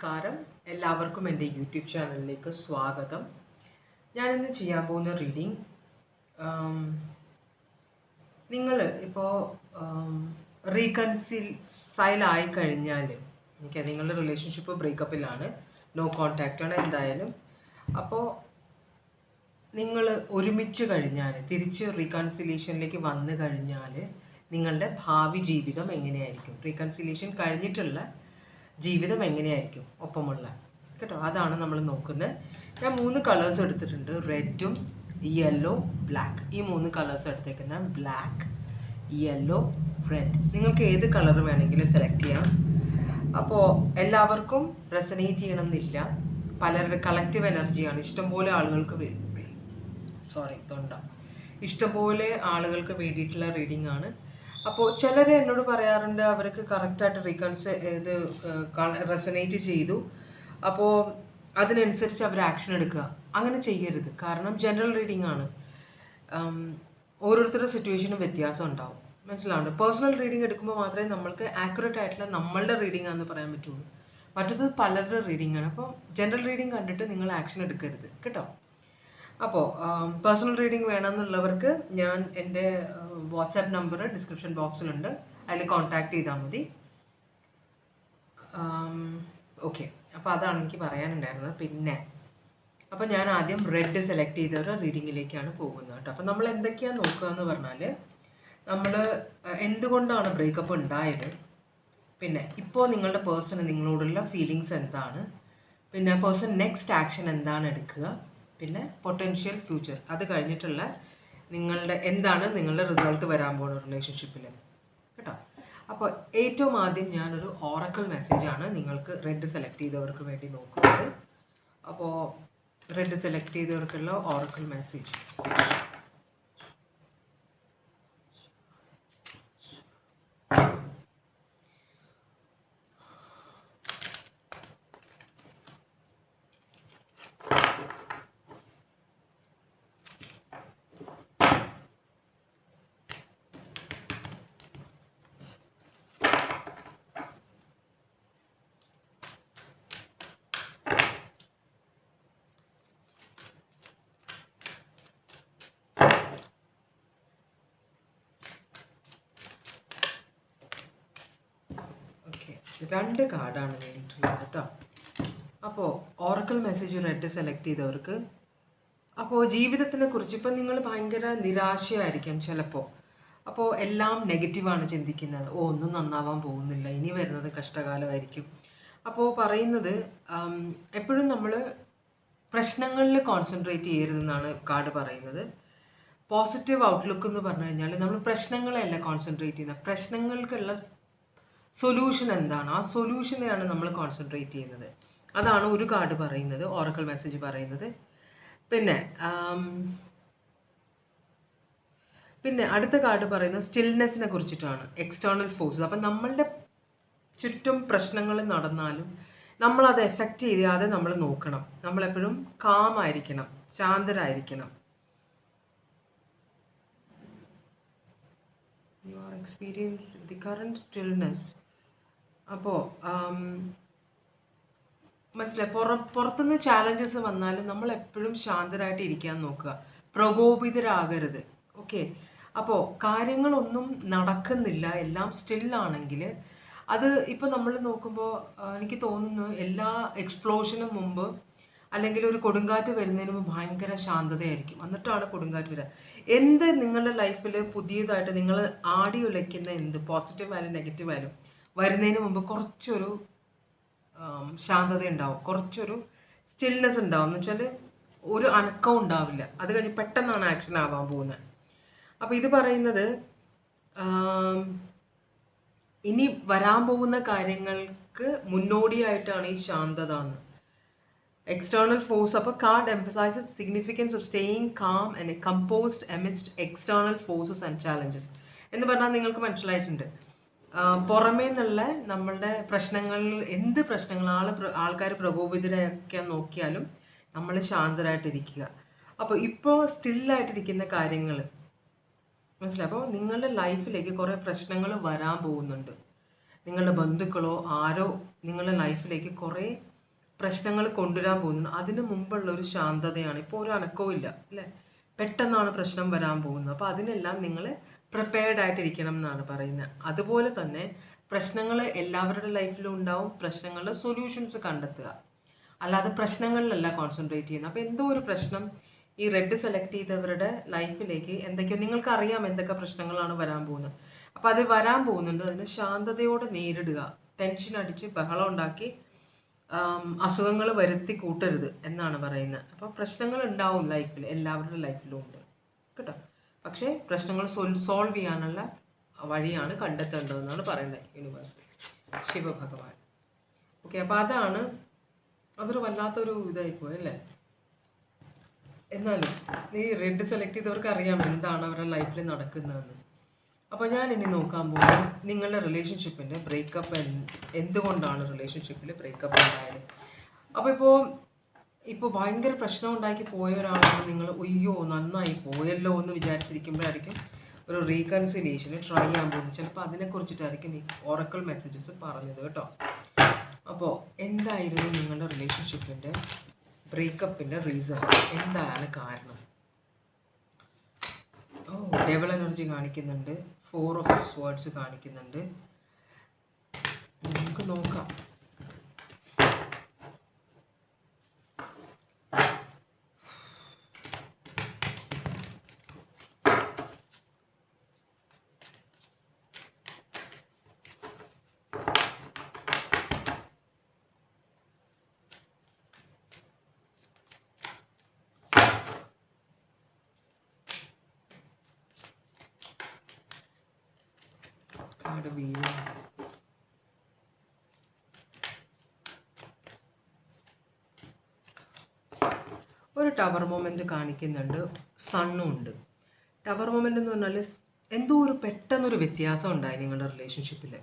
നമസ്കാരം. എല്ലാവർക്കും എൻ്റെ യൂട്യൂബ് ചാനലിലേക്ക് സ്വാഗതം. ഞാനിന്ന് ചെയ്യാൻ പോകുന്ന റീഡിങ്, നിങ്ങൾ ഇപ്പോൾ റീകൺസിൽ ആയി കഴിഞ്ഞാൽ, എനിക്ക് നിങ്ങളുടെ റിലേഷൻഷിപ്പ് ബ്രേക്കപ്പിലാണ്, നോ കോണ്ടാക്റ്റാണ് എന്തായാലും. അപ്പോൾ നിങ്ങൾ ഒരുമിച്ച് കഴിഞ്ഞാൽ, തിരിച്ച് റീകൺസിലേഷനിലേക്ക് വന്നു കഴിഞ്ഞാൽ നിങ്ങളുടെ ഭാവി ജീവിതം എങ്ങനെയായിരിക്കും, റീകൺസിലേഷൻ കഴിഞ്ഞിട്ടുള്ള ജീവിതം എങ്ങനെയായിരിക്കും ഒപ്പമുള്ള, കേട്ടോ, അതാണ് നമ്മൾ നോക്കുന്നത്. ഞാൻ 3 കളേഴ്സ് എടുത്തിട്ടുണ്ട്. റെഡും യെല്ലോ ബ്ലാക്ക്. ഈ 3 കളേഴ്സ് എടുത്തേക്കുന്ന ബ്ലാക്ക്, യെല്ലോ, റെഡ്. നിങ്ങൾക്ക് ഏത് കളർ വേണമെങ്കിലും സെലക്ട് ചെയ്യാം. അപ്പോൾ എല്ലാവർക്കും റെസനേറ്റ് ചെയ്യണം എന്നില്ല. പലരുടെ കളക്റ്റീവ് എനർജിയാണ്. ഇഷ്ടംപോലെ ആളുകൾക്ക് വേണ്ടിയിട്ടുള്ള റീഡിംഗ് ആണ്. അപ്പോൾ ചിലർ എന്നോട് പറയാറുണ്ട് അവർക്ക് കറക്റ്റായിട്ട് റെസനേറ്റ് ചെയ്തു, അപ്പോൾ അതിനനുസരിച്ച് അവർ ആക്ഷൻ എടുക്കുക. അങ്ങനെ ചെയ്യരുത്. കാരണം ജനറൽ റീഡിംഗ് ആണ്. ഓരോരുത്തരുടെ സിറ്റുവേഷനും വ്യത്യാസം ഉണ്ടാവും. മനസ്സിലാവുന്നുണ്ട്. പേഴ്സണൽ റീഡിംഗ് എടുക്കുമ്പോൾ മാത്രമേ നമ്മൾക്ക് ആക്യുറേറ്റ് ആയിട്ടുള്ള നമ്മളുടെ റീഡിംഗ് ആണെന്ന് പറയാൻ പറ്റുള്ളൂ. മറ്റത് പലരുടെ റീഡിംഗ് ആണ്. അപ്പോൾ ജനറൽ റീഡിംഗ് കണ്ടിട്ട് നിങ്ങൾ ആക്ഷൻ എടുക്കരുത്, കേട്ടോ. അപ്പോൾ പേഴ്സണൽ റീഡിംഗ് വേണമെന്നുള്ളവർക്ക് ഞാൻ എൻ്റെ വാട്സാപ്പ് നമ്പർ ഡിസ്ക്രിപ്ഷൻ ബോക്സിലുണ്ട്, അതിൽ കോൺടാക്ട് ചെയ്താൽ മതി. ഓക്കെ, അപ്പോൾ അതാണ് എനിക്ക് പറയാനുണ്ടായിരുന്നത്. പിന്നെ അപ്പോൾ ഞാൻ ആദ്യം റെഡ് സെലക്ട് ചെയ്തൊരു റീഡിങ്ങിലേക്കാണ് പോകുന്നത്, കേട്ടോ. അപ്പോൾ നമ്മൾ എന്തൊക്കെയാണ് നോക്കുക എന്ന് പറഞ്ഞാൽ, നമ്മൾ എന്തുകൊണ്ടാണ് ബ്രേക്കപ്പ് ഉണ്ടായത്, പിന്നെ ഇപ്പോൾ നിങ്ങളുടെ പേഴ്സണ് നിങ്ങളോടുള്ള ഫീലിങ്സ് എന്താണ്, പിന്നെ പേഴ്സൺ നെക്സ്റ്റ് ആക്ഷൻ എന്താണ് എടുക്കുക, പിന്നെ പൊട്ടൻഷ്യൽ ഫ്യൂച്ചർ, അത് കഴിഞ്ഞിട്ടുള്ള നിങ്ങളുടെ റിസൾട്ട് വരാൻ പോകുന്ന റിലേഷൻഷിപ്പിൽ, കേട്ടോ. അപ്പോൾ ഏറ്റവും ആദ്യം ഞാനൊരു ഓറക്കിൾ മെസ്സേജാണ് നിങ്ങൾക്ക് റെഡ് സെലക്ട് ചെയ്തവർക്ക് വേണ്ടി നോക്കുന്നത്. അപ്പോൾ റെഡ് സെലക്ട് ചെയ്തവർക്കുള്ള ഓറക്കിൾ മെസ്സേജ്. രണ്ട് കാർഡാണ് വേണ്ടിയിട്ടുള്ളത്, കേട്ടോ. അപ്പോൾ ഓറക്കിൾ മെസ്സേജ് റെഡ് സെലക്ട് ചെയ്തവർക്ക്, അപ്പോൾ ജീവിതത്തിനെ കുറിച്ച് ഇപ്പം നിങ്ങൾ ഭയങ്കര നിരാശയായിരിക്കും ചിലപ്പോൾ. അപ്പോൾ എല്ലാം നെഗറ്റീവാണ് ചിന്തിക്കുന്നത്. ഒന്നും നന്നാവാൻ പോകുന്നില്ല, ഇനി വരുന്നത് കഷ്ടകാലമായിരിക്കും. അപ്പോൾ പറയുന്നത് എപ്പോഴും നമ്മൾ പ്രശ്നങ്ങളിൽ കോൺസെൻട്രേറ്റ് ചെയ്യരുതെന്നാണ് കാർഡ് പറയുന്നത്. പോസിറ്റീവ് ഔട്ട്ലുക്ക് എന്ന് പറഞ്ഞു കഴിഞ്ഞാൽ നമ്മൾ പ്രശ്നങ്ങളെയല്ല കോൺസെൻട്രേറ്റ് ചെയ്യുന്നത്, പ്രശ്നങ്ങൾക്കുള്ള സൊല്യൂഷൻ എന്താണ്, ആ സൊല്യൂഷനെയാണ് നമ്മൾ കോൺസെൻട്രേറ്റ് ചെയ്യുന്നത്. അതാണ് ഒരു കാർഡ് പറയുന്നത്, ഓറക്കിൾ മെസ്സേജ് പറയുന്നത്. പിന്നെ അടുത്ത കാർഡ് പറയുന്നത് സ്റ്റിൽനെസ്സിനെ കുറിച്ചിട്ടാണ്, എക്സ്റ്റേണൽ ഫോഴ്സ്. അപ്പം നമ്മളുടെ ചുറ്റും പ്രശ്നങ്ങൾ നടന്നാലും നമ്മളത് എഫക്റ്റ് ചെയ്യാതെ നമ്മൾ നോക്കണം. നമ്മളെപ്പോഴും കാം ആയിരിക്കണം, ശാന്തരായിരിക്കണം. You are experience the current stillness. അപ്പോൾ മനസ്സിലായി, പുറത്തുനിന്ന് ചാലഞ്ചസ് വന്നാലും നമ്മൾ എപ്പോഴും ശാന്തരായിട്ട് ഇരിക്കാൻ നോക്കുക, പ്രകോപിതരാകരുത്. ഓക്കെ. അപ്പോൾ കാര്യങ്ങളൊന്നും നടക്കുന്നില്ല, എല്ലാം സ്റ്റില്ലാണെങ്കിൽ അത് ഇപ്പോൾ നമ്മൾ നോക്കുമ്പോൾ എനിക്ക് തോന്നുന്നു എല്ലാ എക്സ്പ്ലോഷനും മുമ്പ് അല്ലെങ്കിൽ ഒരു കൊടുങ്കാറ്റ് വരുന്നതിന് മുമ്പ് ഭയങ്കര ശാന്തതയായിരിക്കും, എന്നിട്ടാണ് കൊടുങ്കാറ്റ് വരിക. എന്ത് നിങ്ങളുടെ ലൈഫിൽ പുതിയതായിട്ട് നിങ്ങൾ ആടി ഉലയ്ക്കുന്ന എന്ത് പോസിറ്റീവ് ആയാലും നെഗറ്റീവ് ആയാലും വരുന്നതിന് മുമ്പ് കുറച്ചൊരു ശാന്തത ഉണ്ടാവും, കുറച്ചൊരു സ്റ്റിൽനെസ് ഉണ്ടാവും. എന്ന് വെച്ചാൽ ഒരു അനക്കവും ഉണ്ടാവില്ല, അത് കഴിഞ്ഞ് പെട്ടെന്നാണ് ആക്ഷൻ ആവാൻ പോകുന്നത്. അപ്പോൾ ഇത് പറയുന്നത് ഇനി വരാൻ പോകുന്ന കാര്യങ്ങൾക്ക് മുന്നോടിയായിട്ടാണ് ഈ ശാന്തത എന്ന്. External force. അപ്പോൾ card emphasizes significance of staying calm and composed amidst external forces and challenges എന്ന് പറഞ്ഞാൽ നിങ്ങൾക്ക് മനസ്സിലായിട്ടുണ്ട്. പുറമേ നിന്നുള്ള നമ്മളുടെ പ്രശ്നങ്ങളിൽ എന്ത് പ്രശ്നങ്ങൾ ആൾക്കാർ പ്രകോപിതരാക്കാൻ നോക്കിയാലും നമ്മൾ ശാന്തരായിട്ടിരിക്കുക. അപ്പോൾ ഇപ്പോൾ സ്റ്റില്ലായിട്ടിരിക്കുന്ന കാര്യങ്ങൾ മനസ്സിലായി. അപ്പോൾ നിങ്ങളുടെ ലൈഫിലേക്ക് കുറേ പ്രശ്നങ്ങൾ വരാൻ പോകുന്നുണ്ട്. നിങ്ങളുടെ ബന്ധുക്കളോ ആരോ നിങ്ങളുടെ ലൈഫിലേക്ക് കുറേ പ്രശ്നങ്ങൾ കൊണ്ടുവരാൻ പോകുന്നത്. അതിന് മുമ്പുള്ള ഒരു ശാന്തതയാണ്. ഇപ്പോൾ ഒരു അനക്കവും ഇല്ല അല്ലേ, പെട്ടെന്നാണ് പ്രശ്നം വരാൻ പോകുന്നത്. അപ്പോൾ അതിനെല്ലാം നിങ്ങൾ പ്രിപ്പയർഡ് ആയിട്ടിരിക്കണം എന്നാണ് പറയുന്നത്. അതുപോലെ തന്നെ പ്രശ്നങ്ങൾ എല്ലാവരുടെ ലൈഫിലും ഉണ്ടാവും. പ്രശ്നങ്ങളുടെ സൊല്യൂഷൻസ് കണ്ടെത്തുക, അല്ലാതെ പ്രശ്നങ്ങളിലല്ല കോൺസെൻട്രേറ്റ് ചെയ്യുന്നത്. അപ്പോൾ എന്തോ ഒരു പ്രശ്നം ഈ റെഡ് സെലക്ട് ചെയ്തവരുടെ ലൈഫിലേക്ക് എന്തൊക്കെയോ നിങ്ങൾക്ക് അറിയാം എന്തൊക്കെ പ്രശ്നങ്ങളാണ് വരാൻ പോകുന്നത്. അപ്പോൾ അത് വരാൻ പോകുന്നുണ്ട്. അതിനെ ശാന്തതയോടെ നേരിടുക. ടെൻഷൻ അടിച്ച് ബഹളം ഉണ്ടാക്കി അസുഖങ്ങൾ വരുത്തി കൂട്ടരുത് എന്നാണ് പറയുന്നത്. അപ്പോൾ പ്രശ്നങ്ങൾ ഉണ്ടാവും ലൈഫിൽ, എല്ലാവരുടെ ലൈഫിലും ഉണ്ട് കേട്ടോ. പക്ഷേ പ്രശ്നങ്ങൾ സോൾവ് ചെയ്യാനുള്ള വഴിയാണ് കണ്ടെത്തേണ്ടതെന്നാണ് പറയുന്നത് യൂണിവേഴ്സ്, ശിവഭഗവാൻ. ഓക്കെ, അപ്പോൾ അതൊരു വല്ലാത്തൊരു ഇതായിപ്പോയി അല്ലേ. എന്നാലും ഈ റെഡ് സെലക്ട് ചെയ്തവർക്ക് അറിയാം എന്താണ് അവരുടെ ലൈഫിൽ നടക്കുന്നതെന്ന്. അപ്പോൾ ഞാൻ ഇനി നോക്കാൻ പോകുന്നത് നിങ്ങളുടെ റിലേഷൻഷിപ്പിൻ്റെ ബ്രേക്കപ്പ്, എന്തുകൊണ്ടാണ് റിലേഷൻഷിപ്പിൽ ബ്രേക്കപ്പ് ഉണ്ടായത്. അപ്പോൾ ഇപ്പോൾ ഭയങ്കര പ്രശ്നം ഉണ്ടാക്കി പോയ ഒരാളാണ് നിങ്ങൾ, അയ്യോ നന്നായി പോയല്ലോ എന്ന് വിചാരിച്ചിരിക്കുമ്പോഴായിരിക്കും ഒരു റീകൺസിലിയേഷന് ട്രൈ ചെയ്യാൻ പോകുന്നത്. ചിലപ്പോൾ അതിനെക്കുറിച്ചിട്ടായിരിക്കും ഈ ഓറക്കിൾ മെസ്സേജസ് പറഞ്ഞത് കേട്ടോ. അപ്പോൾ എന്തായിരുന്നു നിങ്ങളുടെ റിലേഷൻഷിപ്പിൻ്റെ ബ്രേക്കപ്പിൻ്റെ റീസൺ, എന്താണ് കാരണം? ഡെവൽ എനർജി കാണിക്കുന്നുണ്ട്, 4 of Swords കാണിക്കുന്നുണ്ട്. നമുക്ക് നോക്കാം. ഒരു ടവർ മൊമെന്റ് കാണിക്കുന്നുണ്ട്, സണ്ണും ഉണ്ട്. ടവർ മൊമെന്റ് എന്ന് പറഞ്ഞാൽ എന്തോ ഒരു പെട്ടെന്നൊരു വ്യത്യാസം ഉണ്ടായി നിങ്ങളുടെ റിലേഷൻഷിപ്പിൽ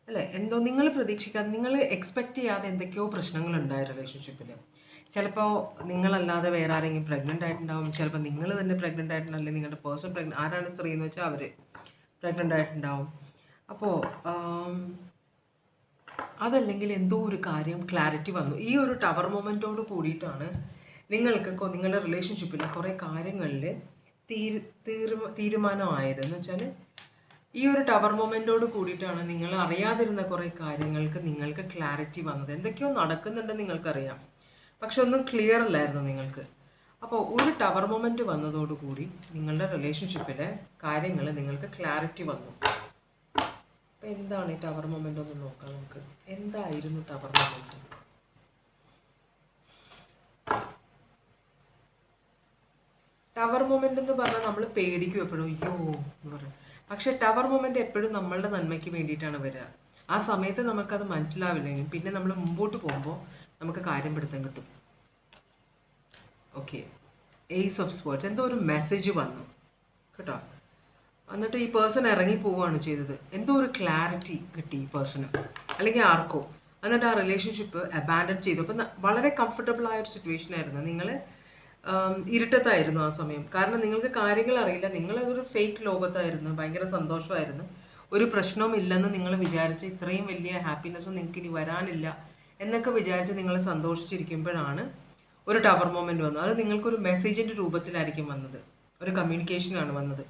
അല്ലേ. എന്തോ നിങ്ങൾ പ്രതീക്ഷിക്കാതെ, നിങ്ങൾ എക്സ്പെക്റ്റ് ചെയ്യാതെ എന്തൊക്കെയോ പ്രശ്നങ്ങളുണ്ടായി റിലേഷൻഷിപ്പിൽ. ചിലപ്പോൾ നിങ്ങളല്ലാതെ വേറെ ആരെങ്കിലും പ്രഗ്നൻ്റ് ആയിട്ടുണ്ടാവും, ചിലപ്പോൾ നിങ്ങൾ തന്നെ പ്രഗ്നൻ്റ് ആയിട്ടുണ്ടല്ലേ, നിങ്ങളുടെ പേഴ്സൺ പ്രഗ്നൻ്റ്, ആരാണ് സ്ത്രീ എന്ന് വെച്ചാൽ അവർ പ്രഗ്നൻ്റ് ആയിട്ടുണ്ടാവും. അപ്പോൾ അതല്ലെങ്കിൽ എന്തോ ഒരു കാര്യം ക്ലാരിറ്റി വന്നു. ഈ ഒരു ടവർ മൊമെൻറ്റോട് കൂടിയിട്ടാണ് നിങ്ങൾക്ക് നിങ്ങളുടെ റിലേഷൻഷിപ്പിൽ കുറേ കാര്യങ്ങളിൽ തീരുമാനമായത്. എന്ന് വെച്ചാൽ ഈ ഒരു ടവർ മൊമെൻറ്റോട് കൂടിയിട്ടാണ് നിങ്ങൾ അറിയാതിരുന്ന കുറേ കാര്യങ്ങൾക്ക് നിങ്ങൾക്ക് ക്ലാരിറ്റി വന്നത്. എന്തൊക്കെയോ നടക്കുന്നുണ്ടെന്ന് നിങ്ങൾക്കറിയാം, പക്ഷെ ഒന്നും ക്ലിയർ അല്ലായിരുന്നു നിങ്ങൾക്ക്. അപ്പോൾ ഒരു ടവർ മൊമെൻറ്റ് വന്നതോടുകൂടി നിങ്ങളുടെ റിലേഷൻഷിപ്പിലെ കാര്യങ്ങൾ നിങ്ങൾക്ക് ക്ലാരിറ്റി വന്നു. അപ്പോൾ എന്താണ് ഈ ടവർ മൊമെൻ്റ് ഒന്ന് നോക്കാം നമുക്ക്. എന്തായിരുന്നു ടവർ മൊമെൻ്റ്? ടവർ മൊമെൻ്റ് എന്ന് പറഞ്ഞാൽ നമ്മൾ പേടിക്കും എപ്പോഴും, അയ്യോ എന്ന് പറയും. പക്ഷെ ടവർ മൊമെൻ്റ് എപ്പോഴും നമ്മളുടെ നന്മയ്ക്ക് വേണ്ടിയിട്ടാണ് വരിക. ആ സമയത്ത് നമുക്കത് മനസ്സിലാവില്ലെങ്കിൽ പിന്നെ നമ്മൾ മുമ്പോട്ട് പോകുമ്പോൾ നമുക്ക് കാര്യം പിടുത്തം കിട്ടും. ഓക്കെ, ഏസ് ഓഫ് സ്വേർഡ്സ്, എന്തോ ഒരു മെസ്സേജ് വന്നു കേട്ടോ. എന്നിട്ട് ഈ പേഴ്സൺ ഇറങ്ങി പോവുകയാണ് ചെയ്തത്. എന്തോ ഒരു ക്ലാരിറ്റി കിട്ടി ഈ പേഴ്സണ് അല്ലെങ്കിൽ ആർക്കോ. എന്നിട്ട് ആ റിലേഷൻഷിപ്പ് അബാൻഡൻ ചെയ്തു. അപ്പം വളരെ കംഫർട്ടബിൾ ആയ ഒരു സിറ്റുവേഷൻ ആയിരുന്നു. നിങ്ങൾ ഇരുട്ടത്തായിരുന്നു ആ സമയം, കാരണം നിങ്ങൾക്ക് കാര്യങ്ങൾ അറിയില്ല. നിങ്ങളതൊരു ഫേക്ക് ലോകത്തായിരുന്നു, ഭയങ്കര സന്തോഷമായിരുന്നു, ഒരു പ്രശ്നവും ഇല്ലെന്ന് നിങ്ങൾ വിചാരിച്ച്, ഇത്രയും വലിയ ഹാപ്പിനെസ്സും നിങ്ങൾക്ക് ഇനി വരാനില്ല എന്നൊക്കെ വിചാരിച്ച് നിങ്ങൾ സന്തോഷിച്ചിരിക്കുമ്പോഴാണ് ഒരു ടവർ മൊമെൻറ്റ് വന്നത്. അത് നിങ്ങൾക്കൊരു മെസ്സേജിൻ്റെ രൂപത്തിലായിരിക്കും വന്നത്, ഒരു കമ്മ്യൂണിക്കേഷനാണ് വന്നത്.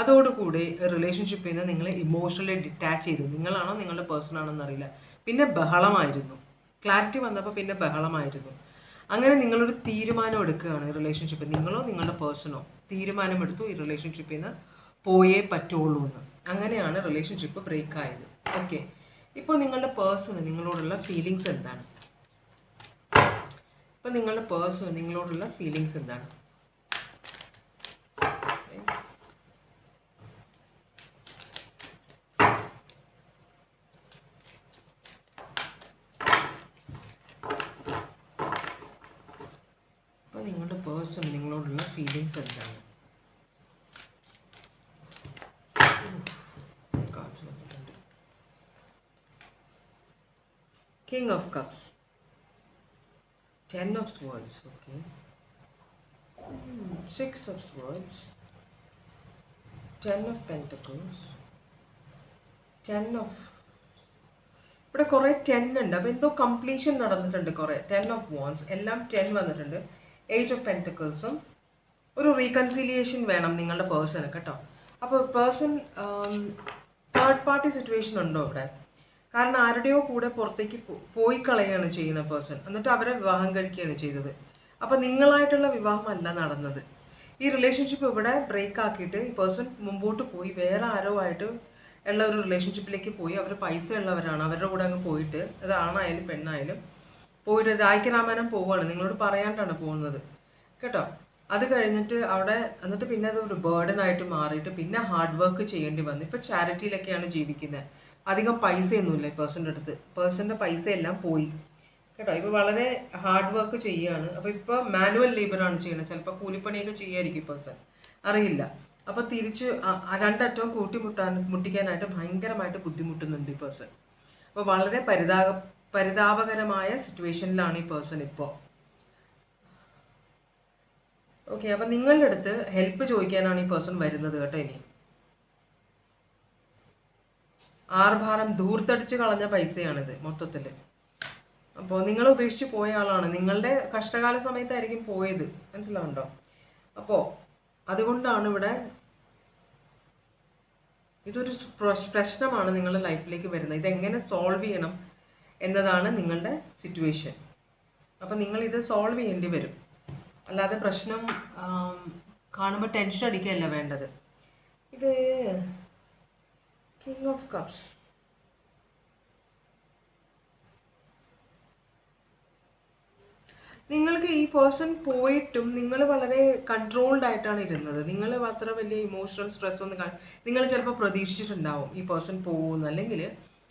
അതോടുകൂടി റിലേഷൻഷിപ്പിൽ നിന്ന് നിങ്ങൾ ഇമോഷണലി ഡിറ്റാച്ച് ചെയ്തു. നിങ്ങളാണോ നിങ്ങളുടെ പേഴ്സൺ ആണോ എന്നറിയില്ല. പിന്നെ ബഹളമായിരുന്നു. ക്ലാരിറ്റി വന്നപ്പോൾ പിന്നെ ബഹളമായിരുന്നു. അങ്ങനെ നിങ്ങളൊരു തീരുമാനം എടുക്കുകയാണ് റിലേഷൻഷിപ്പിൽ, നിങ്ങളോ നിങ്ങളുടെ പേഴ്സണോ തീരുമാനമെടുത്തു ഈ റിലേഷൻഷിപ്പിൽ നിന്ന് പോയേ പറ്റുള്ളൂ എന്ന്. അങ്ങനെയാണ് റിലേഷൻഷിപ്പ് ബ്രേക്ക് ആയത്. ഓക്കെ, ഇപ്പോൾ നിങ്ങളുടെ പേഴ്സണ് നിങ്ങളോടുള്ള ഫീലിങ്സ് എന്താണ്? ഇപ്പോൾ നിങ്ങളുടെ പേഴ്സണ് നിങ്ങളോടുള്ള ഫീലിങ്സ് എന്താണ്? നിങ്ങളുടെ പേഴ്സൺ നിങ്ങളോടുള്ള ഫീലിങ്സ് എന്താണ്? King of Cups, 10 of Swords, okay, 6 of Swords, 10 of Pentacles, 10 of ഇവിടെ കുറേ 10 ഉണ്ട്. അപ്പോൾ എന്തോ കംപ്ലീഷൻ നടന്നിട്ടുണ്ട്. കുറേ 10 ഓഫ് വാൻസ്, എല്ലാം 10 വന്നിട്ടുണ്ട്. 8 ഓഫ് പെൻറ്റക്കിൾസും. ഒരു റീകൺസിലിയേഷൻ വേണം നിങ്ങളുടെ പേഴ്സണ് കേട്ടോ. അപ്പോൾ പേഴ്സൺ തേർഡ് പാർട്ടി സിറ്റുവേഷൻ ഉണ്ടോ ഇവിടെ? കാരണം ആരുടെയോ കൂടെ പുറത്തേക്ക് പോയി കളയുകയാണ് ചെയ്യുന്ന പേഴ്സൺ, എന്നിട്ട് അവരെ വിവാഹം കഴിക്കുകയാണ് ചെയ്തത്. അപ്പോൾ നിങ്ങളായിട്ടുള്ള വിവാഹമല്ല നടന്നത്. ഈ റിലേഷൻഷിപ്പ് ഇവിടെ ബ്രേക്ക് ആക്കിയിട്ട് ഈ പേഴ്സൺ മുമ്പോട്ട് പോയി വേറെ ആരോ ആയിട്ട് ഉള്ള ഒരു റിലേഷൻഷിപ്പിലേക്ക് പോയി. അവർ പൈസ ഉള്ളവരാണ്, അവരുടെ കൂടെ അങ്ങ് പോയിട്ട്, അത് ആണായാലും പെണ്ണായാലും പോയിട്ട് രായ്ക്കരാമായണം പോവുകയാണ്, നിങ്ങളോട് പറയാണ്ടാണ് പോകുന്നത് കേട്ടോ. അത് കഴിഞ്ഞിട്ട് അവിടെ എന്നിട്ട് പിന്നെ അത് ഒരു ബേർഡൻ ആയിട്ട് മാറിയിട്ട് പിന്നെ ഹാർഡ് വർക്ക് ചെയ്യേണ്ടി വന്നു. ഇപ്പോൾ ചാരിറ്റിയിലൊക്കെയാണ് ജീവിക്കുന്നത്. അധികം പൈസയൊന്നുമില്ല ഈ പേഴ്സൻ്റെ അടുത്ത്. പേഴ്സൻ്റെ പൈസ എല്ലാം പോയി കേട്ടോ. ഇപ്പോൾ വളരെ ഹാർഡ് വർക്ക് ചെയ്യുകയാണ്. അപ്പോൾ ഇപ്പോൾ മാനുവൽ ലേബറാണ് ചെയ്യുന്നത്. ചിലപ്പോൾ കൂലിപ്പണിയൊക്കെ ചെയ്യായിരിക്കും പേഴ്സൺ, അറിയില്ല. അപ്പോൾ തിരിച്ച് രണ്ടറ്റവും മുട്ടിക്കാനായിട്ട് ഭയങ്കരമായിട്ട് ബുദ്ധിമുട്ടുന്നുണ്ട് ഈ പേഴ്സൺ. അപ്പോൾ വളരെ പരിതാപകരമായ സിറ്റുവേഷനിലാണ് ഈ പേഴ്സൺ ഇപ്പോൾ. ഓക്കെ, അപ്പം നിങ്ങളുടെ അടുത്ത് ഹെൽപ്പ് ചോദിക്കാനാണ് ഈ പേഴ്സൺ വരുന്നത് കേട്ടോ. ഇനി ആർഭാരം ധൂർത്തടിച്ച് കളഞ്ഞ പൈസയാണിത് മൊത്തത്തിൽ. അപ്പോൾ നിങ്ങൾ ഉപേക്ഷിച്ച് പോയ ആളാണ്, നിങ്ങളുടെ കഷ്ടകാല സമയത്തായിരിക്കും പോയത്, മനസ്സിലാവുണ്ടോ? അപ്പോൾ അതുകൊണ്ടാണ് ഇവിടെ ഇതൊരു പ്രശ്നമാണ് നിങ്ങളുടെ ലൈഫിലേക്ക് വരുന്നത്. ഇതെങ്ങനെ സോൾവ് ചെയ്യണം എന്നതാണ് നിങ്ങളുടെ സിറ്റുവേഷൻ. അപ്പം നിങ്ങളിത് സോൾവ് ചെയ്യേണ്ടി വരും. അല്ലാതെ പ്രശ്നം കാണുമ്പോൾ ടെൻഷൻ അടിക്കുകയല്ല വേണ്ടത്. ഇത് കിങ് ഓഫ് കപ്സ്. നിങ്ങൾക്ക് ഈ പേഴ്സൺ പോയിട്ടും നിങ്ങൾ വളരെ കൺട്രോൾഡ് ആയിട്ടാണ് ഇരുന്നത്. നിങ്ങൾ അത്ര വലിയ ഇമോഷണൽ സ്ട്രെസ് ഒന്നും നിങ്ങൾ ചിലപ്പോൾ പ്രതീക്ഷിച്ചിട്ടുണ്ടാവും ഈ പേഴ്സൺ പോകുമെന്ന്. അല്ലെങ്കിൽ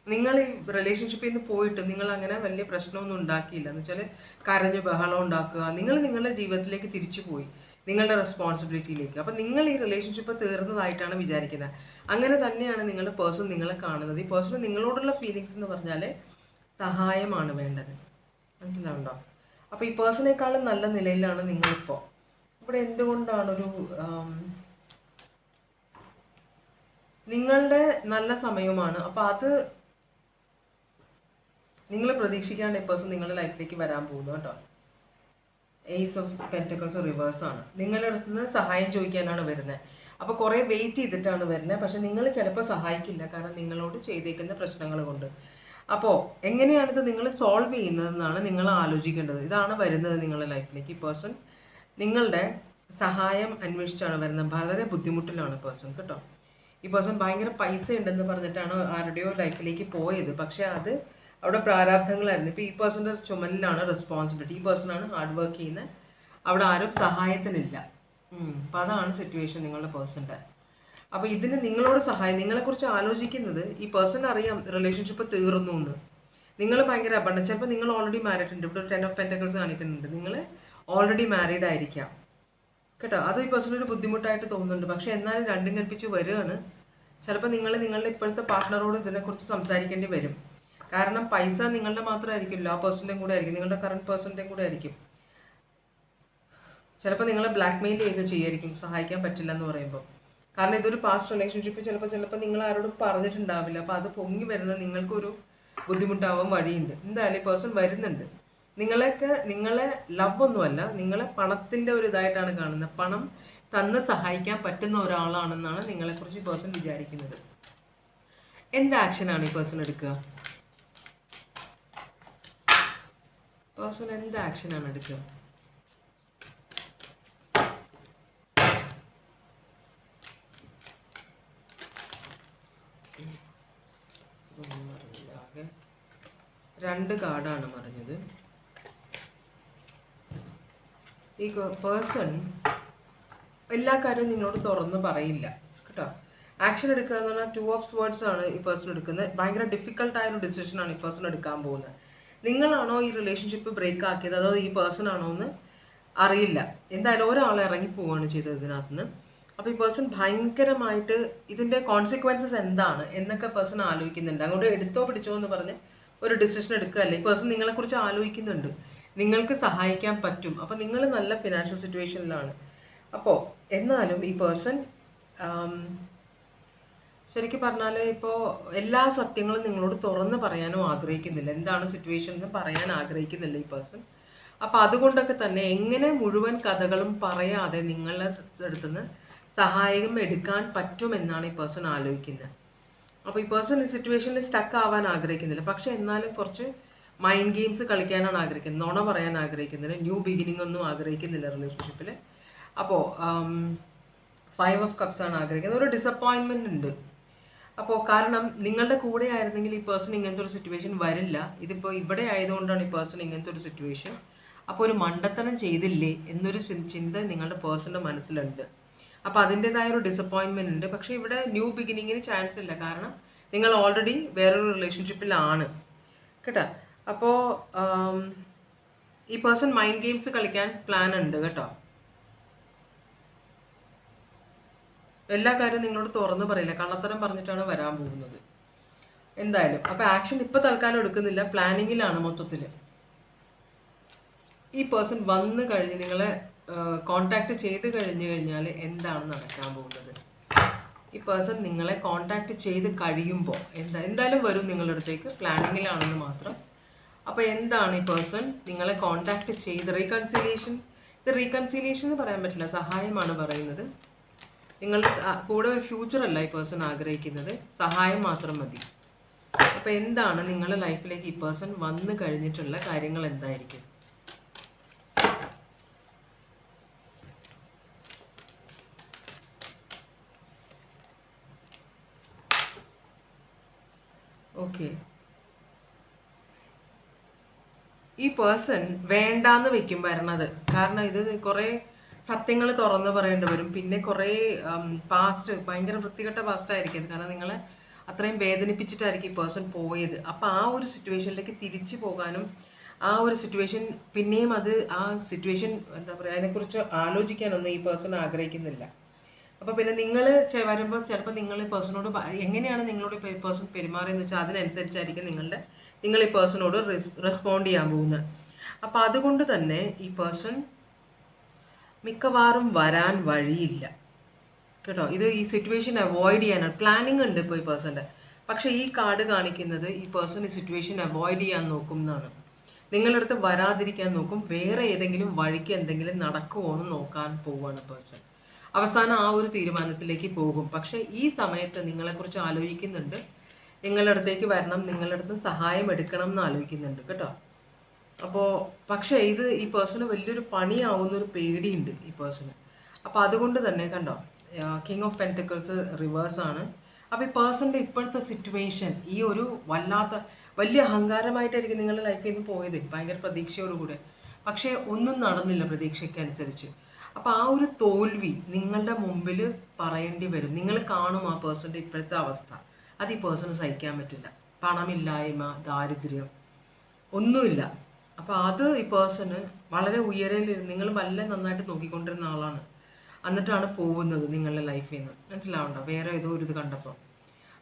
നിങ്ങൾ ഈ റിലേഷൻഷിപ്പിൽ നിന്ന് പോയിട്ട് നിങ്ങൾ അങ്ങനെ വലിയ പ്രശ്നമൊന്നും ഉണ്ടാക്കിയില്ല. എന്ന് വെച്ചാൽ കരഞ്ഞ് ബഹളം ഉണ്ടാക്കുക. നിങ്ങൾ നിങ്ങളുടെ ജീവിതത്തിലേക്ക് തിരിച്ചു പോയി, നിങ്ങളുടെ റെസ്പോൺസിബിലിറ്റിയിലേക്ക്. അപ്പം നിങ്ങൾ ഈ റിലേഷൻഷിപ്പ് തീർന്നതായിട്ടാണ് വിചാരിക്കുന്നത്. അങ്ങനെ തന്നെയാണ് നിങ്ങളുടെ പേഴ്സൺ നിങ്ങളെ കാണുന്നത്. ഈ പേഴ്സൺ നിങ്ങളോടുള്ള ഫീലിങ്സ് എന്ന് പറഞ്ഞാൽ സഹായമാണ് വേണ്ടത്, മനസ്സിലാവുണ്ടോ? അപ്പോൾ ഈ പേഴ്സണേക്കാളും നല്ല നിലയിലാണ് നിങ്ങളിപ്പോൾ. ഇവിടെ എന്തുകൊണ്ടാണൊരു നിങ്ങളുടെ നല്ല സമയമാണ്. അപ്പോൾ അത് നിങ്ങൾ പ്രതീക്ഷിക്കാണ്ട് ഈ പേഴ്സൺ നിങ്ങളുടെ ലൈഫിലേക്ക് വരാൻ പോകുന്നു കേട്ടോ. ഏസ് ഓഫ് പെന്റക്കിൾസ് റിവേഴ്സ് ആണ്. നിങ്ങളുടെ അടുത്ത് നിന്ന് സഹായം ചോദിക്കാനാണ് വരുന്നത്. അപ്പോൾ കുറേ വെയിറ്റ് ചെയ്തിട്ടാണ് വരുന്നത്. പക്ഷെ നിങ്ങൾ ചിലപ്പോൾ സഹായിക്കില്ല, കാരണം നിങ്ങളോട് ചെയ്തേക്കുന്ന പ്രശ്നങ്ങൾ കൊണ്ട്. അപ്പോൾ എങ്ങനെയാണിത് നിങ്ങൾ സോൾവ് ചെയ്യുന്നതെന്നാണ് നിങ്ങൾ ആലോചിക്കേണ്ടത്. ഇതാണ് വരുന്നത് നിങ്ങളുടെ ലൈഫിലേക്ക്. ഈ പേഴ്സൺ നിങ്ങളുടെ സഹായം അന്വേഷിച്ചാണ് വരുന്നത്. വളരെ ബുദ്ധിമുട്ടിലാണ് പേഴ്സൺ കേട്ടോ. ഈ പേഴ്സൺ ഭയങ്കര പൈസ ഉണ്ടെന്ന് പറഞ്ഞിട്ടാണ് ആരുടെയോ ലൈഫിലേക്ക് പോയത്. പക്ഷേ അത് അവിടെ പ്രാരാബ്ധങ്ങളായിരുന്നു. ഇപ്പോൾ ഈ പേഴ്സൻ്റെ ചുമലിലാണ് റെസ്പോൺസിബിലിറ്റി. ഈ പേഴ്സണാണ് ഹാർഡ് വർക്ക് ചെയ്യുന്നത്. അവിടെ ആരും സഹായത്തിനില്ല. അപ്പം അതാണ് സിറ്റുവേഷൻ നിങ്ങളുടെ പേഴ്സൻ്റെ. അപ്പോൾ ഇതിന് നിങ്ങളോട് സഹായം, നിങ്ങളെക്കുറിച്ച് ആലോചിക്കുന്നത് ഈ പേഴ്സൺ അറിയാം റിലേഷൻഷിപ്പ് തീർന്നു എന്ന്. നിങ്ങൾ ഭയങ്കര അബണ്ടൻ. ചിലപ്പോൾ നിങ്ങൾ ഓൾറെഡി മാരീഡ് ഉണ്ട്. ഇവിടെ 10 ഓഫ് പെന്റക്കിൾസ് കാണിക്കുന്നുണ്ട്. നിങ്ങൾ ഓൾറെഡി മാരീഡ് ആയിരിക്കാം കേട്ടോ. അത് ഈ പേഴ്സൺ ഒരു ബുദ്ധിമുട്ടായിട്ട് തോന്നുന്നുണ്ട്. പക്ഷേ എന്നാലും രണ്ടും കൽപ്പിച്ച് വരികയാണ്. ചിലപ്പോൾ നിങ്ങൾ നിങ്ങളുടെ ഇപ്പോഴത്തെ പാർട്ട്ണറോട് ഇതിനെക്കുറിച്ച് സംസാരിക്കേണ്ടി വരും. കാരണം പൈസ നിങ്ങളുടെ മാത്രമായിരിക്കില്ല, ആ പേഴ്സൻ്റെയും കൂടെ ആയിരിക്കും, നിങ്ങളുടെ കറണ്ട് പേഴ്സൻ്റെയും കൂടെ ആയിരിക്കും. ചിലപ്പോൾ നിങ്ങളെ ബ്ലാക്ക് മെയിൽ ചെയ്യുക ചെയ്യായിരിക്കും സഹായിക്കാൻ പറ്റില്ല എന്ന് പറയുമ്പോൾ. കാരണം ഇതൊരു പാസ്റ്റ് റിലേഷൻഷിപ്പ് ചിലപ്പോൾ നിങ്ങൾ ആരോടും പറഞ്ഞിട്ടുണ്ടാവില്ല. അപ്പോൾ അത് പൊങ്ങി വരുന്നത് നിങ്ങൾക്കൊരു ബുദ്ധിമുട്ടാവാൻ വഴിയുണ്ട്. എന്തായാലും പേഴ്സൺ വരുന്നുണ്ട്. നിങ്ങളെ ലവ് ഒന്നുമല്ല, നിങ്ങളെ പണത്തിൻ്റെ ഒരു ഇതായിട്ടാണ് കാണുന്നത്. പണം തന്ന് സഹായിക്കാൻ പറ്റുന്ന ഒരാളാണെന്നാണ് നിങ്ങളെക്കുറിച്ച് പേഴ്സൺ വിചാരിക്കുന്നത്. എന്ത് ആക്ഷനാണ് ഈ പേഴ്സൺ എടുക്കുക? പേഴ്സൺ എന്ത് ആക്ഷനാണ് എടുക്കുക? രണ്ട് കാർഡാണ് പറഞ്ഞത്. ഈ പേഴ്സൺ എല്ലാ കാര്യവും നിങ്ങളോട് തുറന്ന് പറയില്ല കേട്ടോ. ആക്ഷൻ എടുക്കുക എന്ന് പറഞ്ഞാൽ 2 ഓഫ് സ്വേർഡ്സ് ആണ് ഈ പേഴ്സൺ എടുക്കുന്നത്. ഭയങ്കര ഡിഫിക്കൽട്ടായ ഒരു ഡിസിഷനാണ് ഈ പേഴ്സൺ എടുക്കാൻ പോകുന്നത്. നിങ്ങളാണോ ഈ റിലേഷൻഷിപ്പ് ബ്രേക്ക് ആക്കിയത് അതോ ഈ പേഴ്സൺ ആണോ എന്ന് അറിയില്ല. എന്തായാലും ഒരാൾ ഇറങ്ങി പോവുകയാണ് ചെയ്തത് ഇതിനകത്ത് നിന്ന്. അപ്പോൾ ഈ പേഴ്സൺ ഭയങ്കരമായിട്ട് ഇതിൻ്റെ കോൺസിക്വൻസസ് എന്താണ് എന്നൊക്കെ പേഴ്സൺ ആലോചിക്കുന്നുണ്ട്. അങ്ങോട്ട് എടുത്തോ പിടിച്ചോ എന്ന് പറഞ്ഞ് ഒരു ഡിസിഷൻ എടുക്കുകയല്ല. ഈ പേഴ്സൺ നിങ്ങളെക്കുറിച്ച് ആലോചിക്കുന്നുണ്ട്, നിങ്ങൾക്ക് സഹായിക്കാൻ പറ്റും. അപ്പോൾ നിങ്ങൾ നല്ല ഫിനാൻഷ്യൽ സിറ്റുവേഷനിലാണ്. അപ്പോൾ എന്നാലും ഈ പേഴ്സൺ ശരിക്കും പറഞ്ഞാൽ ഇപ്പോൾ എല്ലാ സത്യങ്ങളും നിങ്ങളോട് തുറന്ന് പറയാനും ആഗ്രഹിക്കുന്നില്ല. എന്താണ് സിറ്റുവേഷൻ എന്ന് പറയാൻ ആഗ്രഹിക്കുന്നില്ല ഈ പേഴ്സൺ. അപ്പോൾ അതുകൊണ്ടൊക്കെ തന്നെ എങ്ങനെ മുഴുവൻ കഥകളും പറയാതെ നിങ്ങളുടെ അടുത്തുനിന്ന് സഹായം എടുക്കാൻ പറ്റുമെന്നാണ് ഈ പേഴ്സൺ ആലോചിക്കുന്നത്. അപ്പോൾ ഈ പേഴ്സൺ ഈ സിറ്റുവേഷനിൽ സ്റ്റക്ക് ആവാൻ ആഗ്രഹിക്കുന്നില്ല. പക്ഷെ എന്നാലും കുറച്ച് മൈൻഡ് ഗെയിംസ് കളിക്കാനാണ് ആഗ്രഹിക്കുന്നത്. നുണ പറയാൻ ആഗ്രഹിക്കുന്നില്ല. ന്യൂ ബിഗിനിങ് ഒന്നും ആഗ്രഹിക്കുന്നില്ല റിലേഷൻഷിപ്പിൽ. അപ്പോൾ 5 ഓഫ് കപ്സ് ആണ് ആഗ്രഹിക്കുന്നത്. ഒരു ഡിസപ്പോയിൻമെൻ്റ് ഉണ്ട്. അപ്പോൾ കാരണം നിങ്ങളുടെ കൂടെ ആയിരുന്നെങ്കിൽ ഈ പേഴ്സൺ ഇങ്ങനത്തെ ഒരു സിറ്റുവേഷൻ വരില്ല. ഇതിപ്പോൾ ഇവിടെ ആയതുകൊണ്ടാണ് ഈ പേഴ്സൺ ഇങ്ങനത്തെ ഒരു സിറ്റുവേഷൻ. അപ്പോൾ ഒരു മണ്ടത്തരം ചെയ്തില്ലേ എന്നൊരു ചിന്ത നിങ്ങളുടെ പേഴ്സണിൻ്റെ മനസ്സിലുണ്ട്. അപ്പോൾ അതിൻ്റെതായ ഒരു ഡിസപ്പോയിൻമെൻ്റ് ഉണ്ട്. പക്ഷേ ഇവിടെ ന്യൂ ബിഗിനിങ്ങിന് ചാൻസ് ഇല്ല. കാരണം നിങ്ങൾ ഓൾറെഡി വേറൊരു റിലേഷൻഷിപ്പിലാണ് കേട്ടോ. അപ്പോൾ ഈ പേഴ്സൺ മൈൻഡ് ഗെയിംസ് കളിക്കാൻ പ്ലാൻ ഉണ്ട് കേട്ടോ. എല്ലാ കാര്യവും നിങ്ങളോട് തുറന്ന് പറയില്ല. കള്ളത്തരം പറഞ്ഞിട്ടാണ് വരാൻ പോകുന്നത് എന്തായാലും. അപ്പോൾ ആക്ഷൻ ഇപ്പോൾ തൽക്കാലം എടുക്കുന്നില്ല, പ്ലാനിങ്ങിലാണ് മൊത്തത്തിൽ. ഈ പേഴ്സൺ വന്നു കഴിഞ്ഞ് നിങ്ങളെ കോണ്ടാക്ട് ചെയ്ത് കഴിഞ്ഞാൽ എന്താണ് നടക്കാൻ പോകുന്നത്? ഈ പേഴ്സൺ നിങ്ങളെ കോണ്ടാക്ട് ചെയ്ത് കഴിയുമ്പോൾ എന്തായാലും വരും നിങ്ങളുടെ അടുത്തേക്ക്, പ്ലാനിങ്ങിലാണെന്ന് മാത്രം. അപ്പോൾ എന്താണ് ഈ പേഴ്സൺ നിങ്ങളെ കോണ്ടാക്ട് ചെയ്ത് റീകൺസിലിയേഷൻ? ഇത് റീകൺസിലിയേഷൻ എന്ന് പറയാൻ പറ്റില്ല, സഹായമാണ് പറയുന്നത്. നിങ്ങൾ കൂടെ ഒരു ഫ്യൂച്ചർ അല്ല ഈ പേഴ്സൺ ആഗ്രഹിക്കുന്നത്, സഹായം മാത്രം മതി. അപ്പോൾ എന്താണ് നിങ്ങളുടെ ലൈഫിലേക്ക് ഈ പേഴ്സൺ വന്നു കഴിഞ്ഞിട്ടുള്ള കാര്യങ്ങൾ എന്തായിരിക്കും? ഓക്കെ, ഈ പേഴ്സൺ വേണ്ടാന്ന് വെക്കും വരണത്. കാരണം ഇത് കുറേ സത്യങ്ങൾ തുറന്ന് പറയേണ്ടി വരും. പിന്നെ കുറേ പാസ്റ്റ്, ഭയങ്കര വൃത്തികെട്ട പാസ്റ്റ് ആയിരിക്കും. കാരണം നിങ്ങളെ അത്രയും വേദനിപ്പിച്ചിട്ടായിരിക്കും ഈ പേഴ്സൺ പോയത്. അപ്പോൾ ആ ഒരു സിറ്റുവേഷനിലേക്ക് തിരിച്ചു പോകാനും ആ ഒരു സിറ്റുവേഷൻ പിന്നെയും ആ സിറ്റുവേഷൻ എന്താ പറയുക, അതിനെക്കുറിച്ച് ആലോചിക്കാനൊന്നും ഈ പേഴ്സൺ ആഗ്രഹിക്കുന്നില്ല. അപ്പോൾ പിന്നെ നിങ്ങൾ വരുമ്പോൾ ചിലപ്പോൾ നിങ്ങൾ ഈ പേഴ്സണോട് എങ്ങനെയാണ് നിങ്ങളോട് ഈ പേഴ്സൺ പെരുമാറിയെന്ന് വെച്ചാൽ അതിനനുസരിച്ചായിരിക്കും നിങ്ങൾ ഈ പേഴ്സണോട് റെസ്പോണ്ട് ചെയ്യാൻ പോകുന്നത്. അപ്പോൾ അതുകൊണ്ട് തന്നെ ഈ പേഴ്സൺ മിക്കവാറും വരാൻ വഴിയില്ല കേട്ടോ. ഈ സിറ്റുവേഷൻ അവോയ്ഡ് ചെയ്യാനാണ് പ്ലാനിങ് ഉണ്ട് ഇപ്പോൾ ഈ പേഴ്സൻ്റെ. പക്ഷേ ഈ കാർഡ് കാണിക്കുന്നത് ഈ പേഴ്സൺ ഈ സിറ്റുവേഷൻ അവോയ്ഡ് ചെയ്യാൻ നോക്കും എന്നാണ്. നിങ്ങളുടെ അടുത്ത് വരാതിരിക്കാൻ നോക്കും. വേറെ ഏതെങ്കിലും വഴിക്ക് എന്തെങ്കിലും നടക്കുമോ എന്ന് നോക്കാൻ പോവുകയാണ് പേഴ്സൺ. അവസാനം ആ ഒരു തീരുമാനത്തിലേക്ക് പോകും. പക്ഷേ ഈ സമയത്ത് നിങ്ങളെക്കുറിച്ച് ആലോചിക്കുന്നുണ്ട്, നിങ്ങളുടെ അടുത്തേക്ക് വരണം, നിങ്ങളുടെ അടുത്ത് സഹായം എടുക്കണം എന്ന് ആലോചിക്കുന്നുണ്ട് കേട്ടോ. അപ്പോൾ പക്ഷേ ഈ പേഴ്സണ് വലിയൊരു പണിയാവുന്നൊരു പേടിയുണ്ട് ഈ പേഴ്സണ്. അപ്പോൾ അതുകൊണ്ട് തന്നെ കണ്ടോ, കിങ് ഓഫ് പെൻറ്റക്കിൾസ് റിവേഴ്സ് ആണ്. അപ്പോൾ ഈ പേഴ്സണിൻ്റെ ഇപ്പോഴത്തെ സിറ്റുവേഷൻ ഈ ഒരു വലിയ അഹങ്കാരമായിട്ടായിരിക്കും നിങ്ങളുടെ ലൈഫിൽ നിന്ന് പോയത്, ഭയങ്കര പ്രതീക്ഷയോടുകൂടെ. പക്ഷേ ഒന്നും നടന്നില്ല പ്രതീക്ഷയ്ക്കനുസരിച്ച്. അപ്പോൾ ആ ഒരു തോൽവി നിങ്ങളുടെ മുമ്പിൽ പറയേണ്ടി വരും. നിങ്ങൾ കാണും ആ പേഴ്സണിൻ്റെ ഇപ്പോഴത്തെ അവസ്ഥ. അത് ഈ പേഴ്സണ് സഹിക്കാൻ പറ്റില്ല. പണമില്ലായ്മ, ദാരിദ്ര്യം, ഒന്നുമില്ല. അപ്പോൾ അത് ഈ പേഴ്സണ് വളരെ ഉയരലിരുന്ന് നിങ്ങൾ നന്നായിട്ട് നോക്കിക്കൊണ്ടിരുന്ന ആളാണ്. എന്നിട്ടാണ് പോകുന്നത് നിങ്ങളുടെ ലൈഫിൽ നിന്ന്. മനസ്സിലാവണ്ടോ? വേറെ ഏതോ ഒരു ഇത് കണ്ടപ്പോൾ.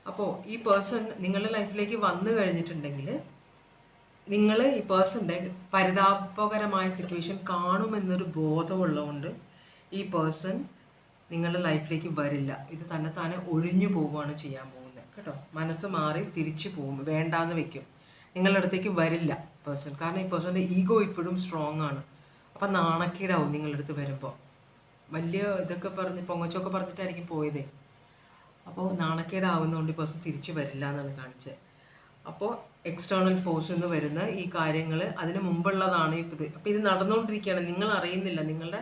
അപ്പോൾ ഈ പേഴ്സൺ നിങ്ങളുടെ ലൈഫിലേക്ക് വന്നു കഴിഞ്ഞിട്ടുണ്ടെങ്കിൽ നിങ്ങൾ ഈ പേഴ്സണിൻ്റെ പരിതാപകരമായ സിറ്റുവേഷൻ കാണുമെന്നൊരു ബോധമുള്ളതുകൊണ്ട് ഈ പേഴ്സൺ നിങ്ങളുടെ ലൈഫിലേക്ക് വരില്ല. ഇത് താനെ ഒഴിഞ്ഞു പോവുകയാണ് ചെയ്യാൻ പോകുന്നത് കേട്ടോ. മനസ്സ് മാറി തിരിച്ചു പോകും, വേണ്ടാന്ന് വെക്കും. നിങ്ങളുടെ അടുത്തേക്ക് വരില്ല പേഴ്സൺ. കാരണം ഈ പേഴ്സണിൻ്റെ ഈഗോ ഇപ്പോഴും സ്ട്രോങ് ആണ്. അപ്പം നാണക്കേടാവും നിങ്ങളുടെ അടുത്ത് വരുമ്പോൾ. വലിയ ഇതൊക്കെ പറഞ്ഞ് പൊങ്ങച്ചൊക്കെ പറഞ്ഞിട്ടായിരിക്കും പോയതേ. അപ്പോൾ നാണക്കേടാവുന്നതുകൊണ്ട് ഈ പേഴ്സൺ തിരിച്ചു വരില്ല എന്നാണ് കാണിച്ചത്. അപ്പോൾ എക്സ്റ്റേണൽ ഫോഴ്സിൽ നിന്ന് വരുന്ന ഈ കാര്യങ്ങൾ അതിന് മുമ്പുള്ളതാണ് ഇത്. അപ്പോൾ ഇത് നടന്നുകൊണ്ടിരിക്കുകയാണ്, നിങ്ങൾ അറിയുന്നില്ല. നിങ്ങളുടെ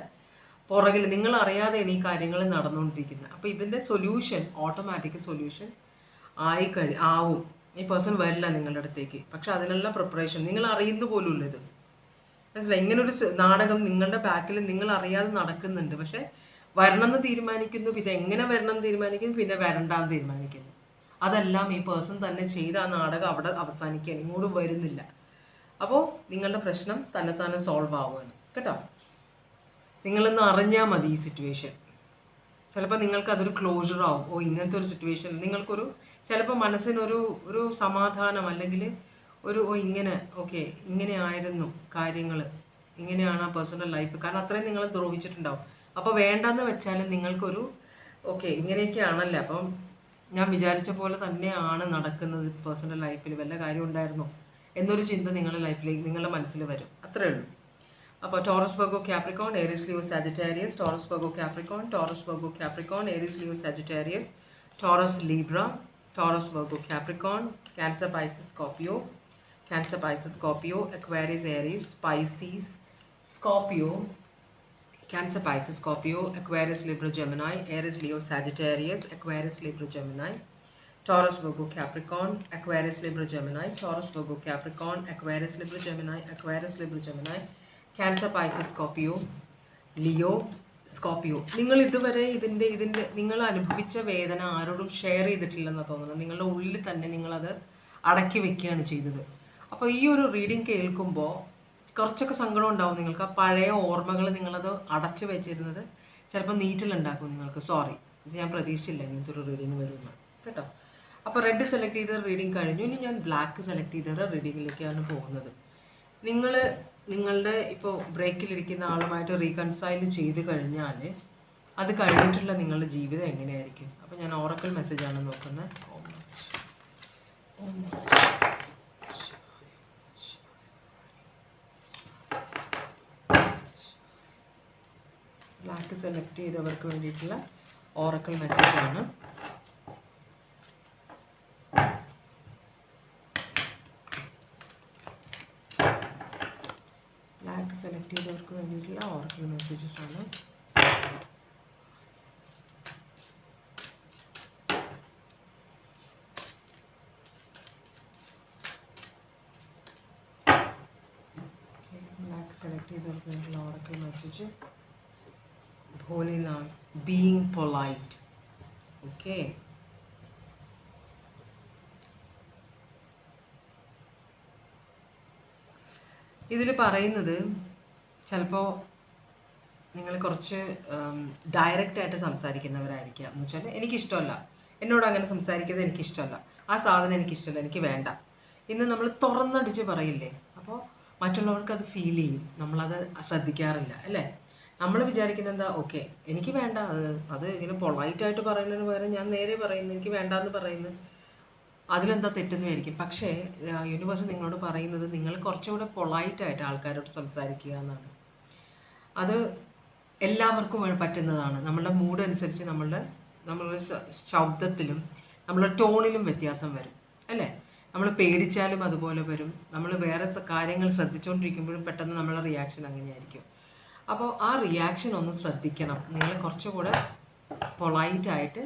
പുറകിൽ നിങ്ങൾ അറിയാതെയാണ് ഈ കാര്യങ്ങൾ നടന്നുകൊണ്ടിരിക്കുന്നത്. അപ്പോൾ ഇതിൻ്റെ സൊല്യൂഷൻ, ഓട്ടോമാറ്റിക് സൊല്യൂഷൻ ആവും. ഈ പേഴ്സൺ വരില്ല നിങ്ങളുടെ അടുത്തേക്ക്. പക്ഷെ അതിനുള്ള പ്രിപ്പറേഷൻ നിങ്ങൾ അറിയുന്ന പോലുമില്ല. ഇത് മനസ്സിലായി? ഇങ്ങനൊരു നാടകം നിങ്ങളുടെ ബാക്കിൽ നിങ്ങൾ അറിയാതെ നടക്കുന്നുണ്ട്. പക്ഷെ വരണമെന്ന് തീരുമാനിക്കുന്നു, പിന്നെ എങ്ങനെ വരണം എന്ന് തീരുമാനിക്കുന്നു, പിന്നെ വരണ്ടാന്ന് തീരുമാനിക്കുന്നു. അതെല്ലാം ഈ പേഴ്സൺ തന്നെ ചെയ്ത ആ നാടകം അവിടെ അവസാനിക്കുകയാണ്, ഇങ്ങോട്ട് വരുന്നില്ല. അപ്പോൾ നിങ്ങളുടെ പ്രശ്നം തന്നെ സോൾവ് ആവുകയാണ് കേട്ടോ. നിങ്ങളൊന്ന് അറിഞ്ഞാൽ മതി ഈ സിറ്റുവേഷൻ. ചിലപ്പോൾ നിങ്ങൾക്ക് അതൊരു ക്ലോഷർ ആവും. ഇങ്ങനത്തെ ഒരു സിറ്റുവേഷൻ നിങ്ങൾക്കൊരു ചിലപ്പോൾ മനസ്സിനൊരു സമാധാനം, അല്ലെങ്കിൽ ഇങ്ങനെ ഇങ്ങനെ ആയിരുന്നു കാര്യങ്ങൾ, ഇങ്ങനെയാണ് ആ പേഴ്സണൽ ലൈഫ്. കാരണം അത്രയും നിങ്ങളെ ദ്രോഹിച്ചിട്ടുണ്ടാവും. അപ്പോൾ വേണ്ടെന്ന് വെച്ചാലും നിങ്ങൾക്കൊരു ഇങ്ങനെയൊക്കെയാണല്ലോ, അപ്പം ഞാൻ വിചാരിച്ച പോലെ തന്നെയാണ് നടക്കുന്നത് പേഴ്സണൽ ലൈഫിൽ, വല്ല കാര്യം ഉണ്ടായിരുന്നോ എന്നൊരു ചിന്ത നിങ്ങളുടെ ലൈഫിലേക്ക് നിങ്ങളുടെ മനസ്സിൽ വരും. അത്രേ ഉള്ളൂ. അപ്പോൾ Taurus Virgo Capricorn Aries Leo Sagittarius, Taurus Virgo Capricorn, Taurus Virgo Capricorn Aries Leo Sagittarius, Taurus Libra, Taurus Virgo Capricorn, Cancer Pisces Scorpio, Cancer Pisces Scorpio, Aquarius Aries, species, Scorpio, Cancer Pisces Scorpio, Aquarius Libra Gemini, Aries Leo Sagittarius, Aquarius Libra Gemini, Taurus Virgo Capricorn, Aquarius Libra Gemini, Taurus Virgo Capricorn, Aquarius Libra Gemini, Aquarius Libra Gemini, Cancer Pisces Scorpio, Leo Scorpio. നിങ്ങൾ ഇതുവരെ ഇതിൻ്റെ നിങ്ങൾ അനുഭവിച്ച വേദന ആരോടും share ചെയ്തിട്ടില്ലെന്ന് തോന്നുന്നു. നിങ്ങളുടെ ഉള്ളിൽ തന്നെ നിങ്ങളത് അടക്കി വെക്കുകയാണ് ചെയ്തത്. അപ്പോൾ ഈ ഒരു റീഡിങ് കേൾക്കുമ്പോൾ കുറച്ചൊക്കെ സങ്കടം ഉണ്ടാവും നിങ്ങൾക്ക്. ആ പഴയ ഓർമ്മകൾ നിങ്ങളത് അടച്ചു വെച്ചിരുന്നത് ചിലപ്പോൾ നീറ്റിലുണ്ടാക്കും നിങ്ങൾക്ക്. സോറി, ഇത് ഞാൻ പ്രതീക്ഷിച്ചില്ല ഇങ്ങനത്തെ ഒരു റീഡിങ് വരുന്നു കേട്ടോ. അപ്പോൾ റെഡ് സെലക്ട് ചെയ്ത റീഡിങ് കഴിഞ്ഞു. ഇനി ഞാൻ ബ്ലാക്ക് സെലക്ട് ചെയ്ത റീഡിങ്ങിലേക്കാണ് പോകുന്നത്. നിങ്ങളുടെ ഇപ്പോൾ ബ്രേക്കിലിരിക്കുന്ന ആളുമായിട്ട് റീകൺസൈൽ ചെയ്ത് കഴിഞ്ഞാൽ അത് കഴിഞ്ഞിട്ടുള്ള നിങ്ങളുടെ ജീവിതം എങ്ങനെയായിരിക്കും? അപ്പോൾ ഞാൻ ഓറക്കിൾ മെസ്സേജാണ് നോക്കുന്നത്. ബ്ലാക്ക് സെലക്ട് ചെയ്തവർക്ക് വേണ്ടിയിട്ടുള്ള ഓറക്കിൾ മെസ്സേജാണ്. ബ്ലാക്ക് സെലക്ട് ചെയ്തവർക്ക് വേണ്ടിയിട്ടുള്ള ഓറക്കിൾ മെസ്സേജസ് ആണ്. ബ്ലാക്ക് സെലക്ട് ചെയ്തവർക്ക് വേണ്ടിയിട്ടുള്ള Oracle message Bholenath, being polite. Okay. ഇതിൽ പറയുന്നത് ചിലപ്പോൾ നിങ്ങൾ കുറച്ച് ഡയറക്റ്റ് ആയിട്ട് സംസാരിക്കുന്നവരായിരിക്കാം. എന്ന് വെച്ചാൽ എനിക്കിഷ്ടമല്ല, എന്നോട് അങ്ങനെ സംസാരിക്കുന്നത് എനിക്കിഷ്ടമല്ല, ആ സാധനം എനിക്കിഷ്ടമല്ല, എനിക്ക് വേണ്ട ഇന്ന് നമ്മൾ തുറന്നടിച്ച് പറയില്ലേ. അപ്പോൾ മറ്റുള്ളവർക്ക് അത് ഫീൽ ചെയ്യും, നമ്മളത് ശ്രദ്ധിക്കാറില്ല അല്ലേ. നമ്മൾ വിചാരിക്കുന്നത് എന്താ, ഓക്കെ എനിക്ക് വേണ്ട, അത് ഇങ്ങനെ പൊളൈറ്റായിട്ട് പറയുന്നതിന് പകരം ഞാൻ നേരെ പറയുന്നു എനിക്ക് വേണ്ടാന്ന് പറയുന്നു, അതിലെന്താ തെറ്റെന്ന് വിചാരിക്കും. പക്ഷേ യൂണിവേഴ്സ് നിങ്ങളോട് പറയുന്നത് നിങ്ങൾ കുറച്ചുകൂടെ പൊളൈറ്റായിട്ട് ആൾക്കാരോട് സംസാരിക്കുക എന്നാണ്. അത് എല്ലാവർക്കും പറ്റുന്നതാണ്. നമ്മളുടെ മൂഡ് അനുസരിച്ച് നമ്മളുടെ ശബ്ദത്തിലും നമ്മളുടെ ടോണിലും വ്യത്യാസം വരും അല്ലേ. നമ്മൾ പേടിച്ചാലും അതുപോലെ വരും. നമ്മൾ വേറെ കാര്യങ്ങൾ ശ്രദ്ധിച്ചുകൊണ്ടിരിക്കുമ്പോഴും പെട്ടെന്ന് നമ്മളുടെ റിയാക്ഷൻ അങ്ങനെയായിരിക്കും. അപ്പോൾ ആ റിയാക്ഷൻ ഒന്ന് ശ്രദ്ധിക്കണം. നിങ്ങൾ കുറച്ചുകൂടെ പൊളൈറ്റായിട്ട്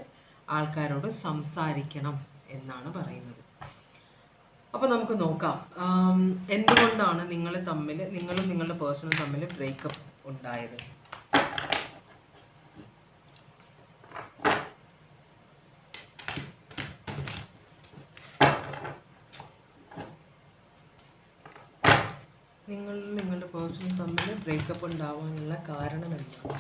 ആൾക്കാരോട് സംസാരിക്കണം എന്നാണ് പറയുന്നത്. അപ്പോൾ നമുക്ക് നോക്കാം എന്തുകൊണ്ടാണ് നിങ്ങളും നിങ്ങളുടെ പേഴ്സണും തമ്മിൽ ബ്രേക്കപ്പ് ഉണ്ടായത്. നിങ്ങളുടെ പേഴ്സണും തമ്മിൽ ബ്രേക്കപ്പ് ഉണ്ടാവാനുള്ള കാരണം എന്താണ്?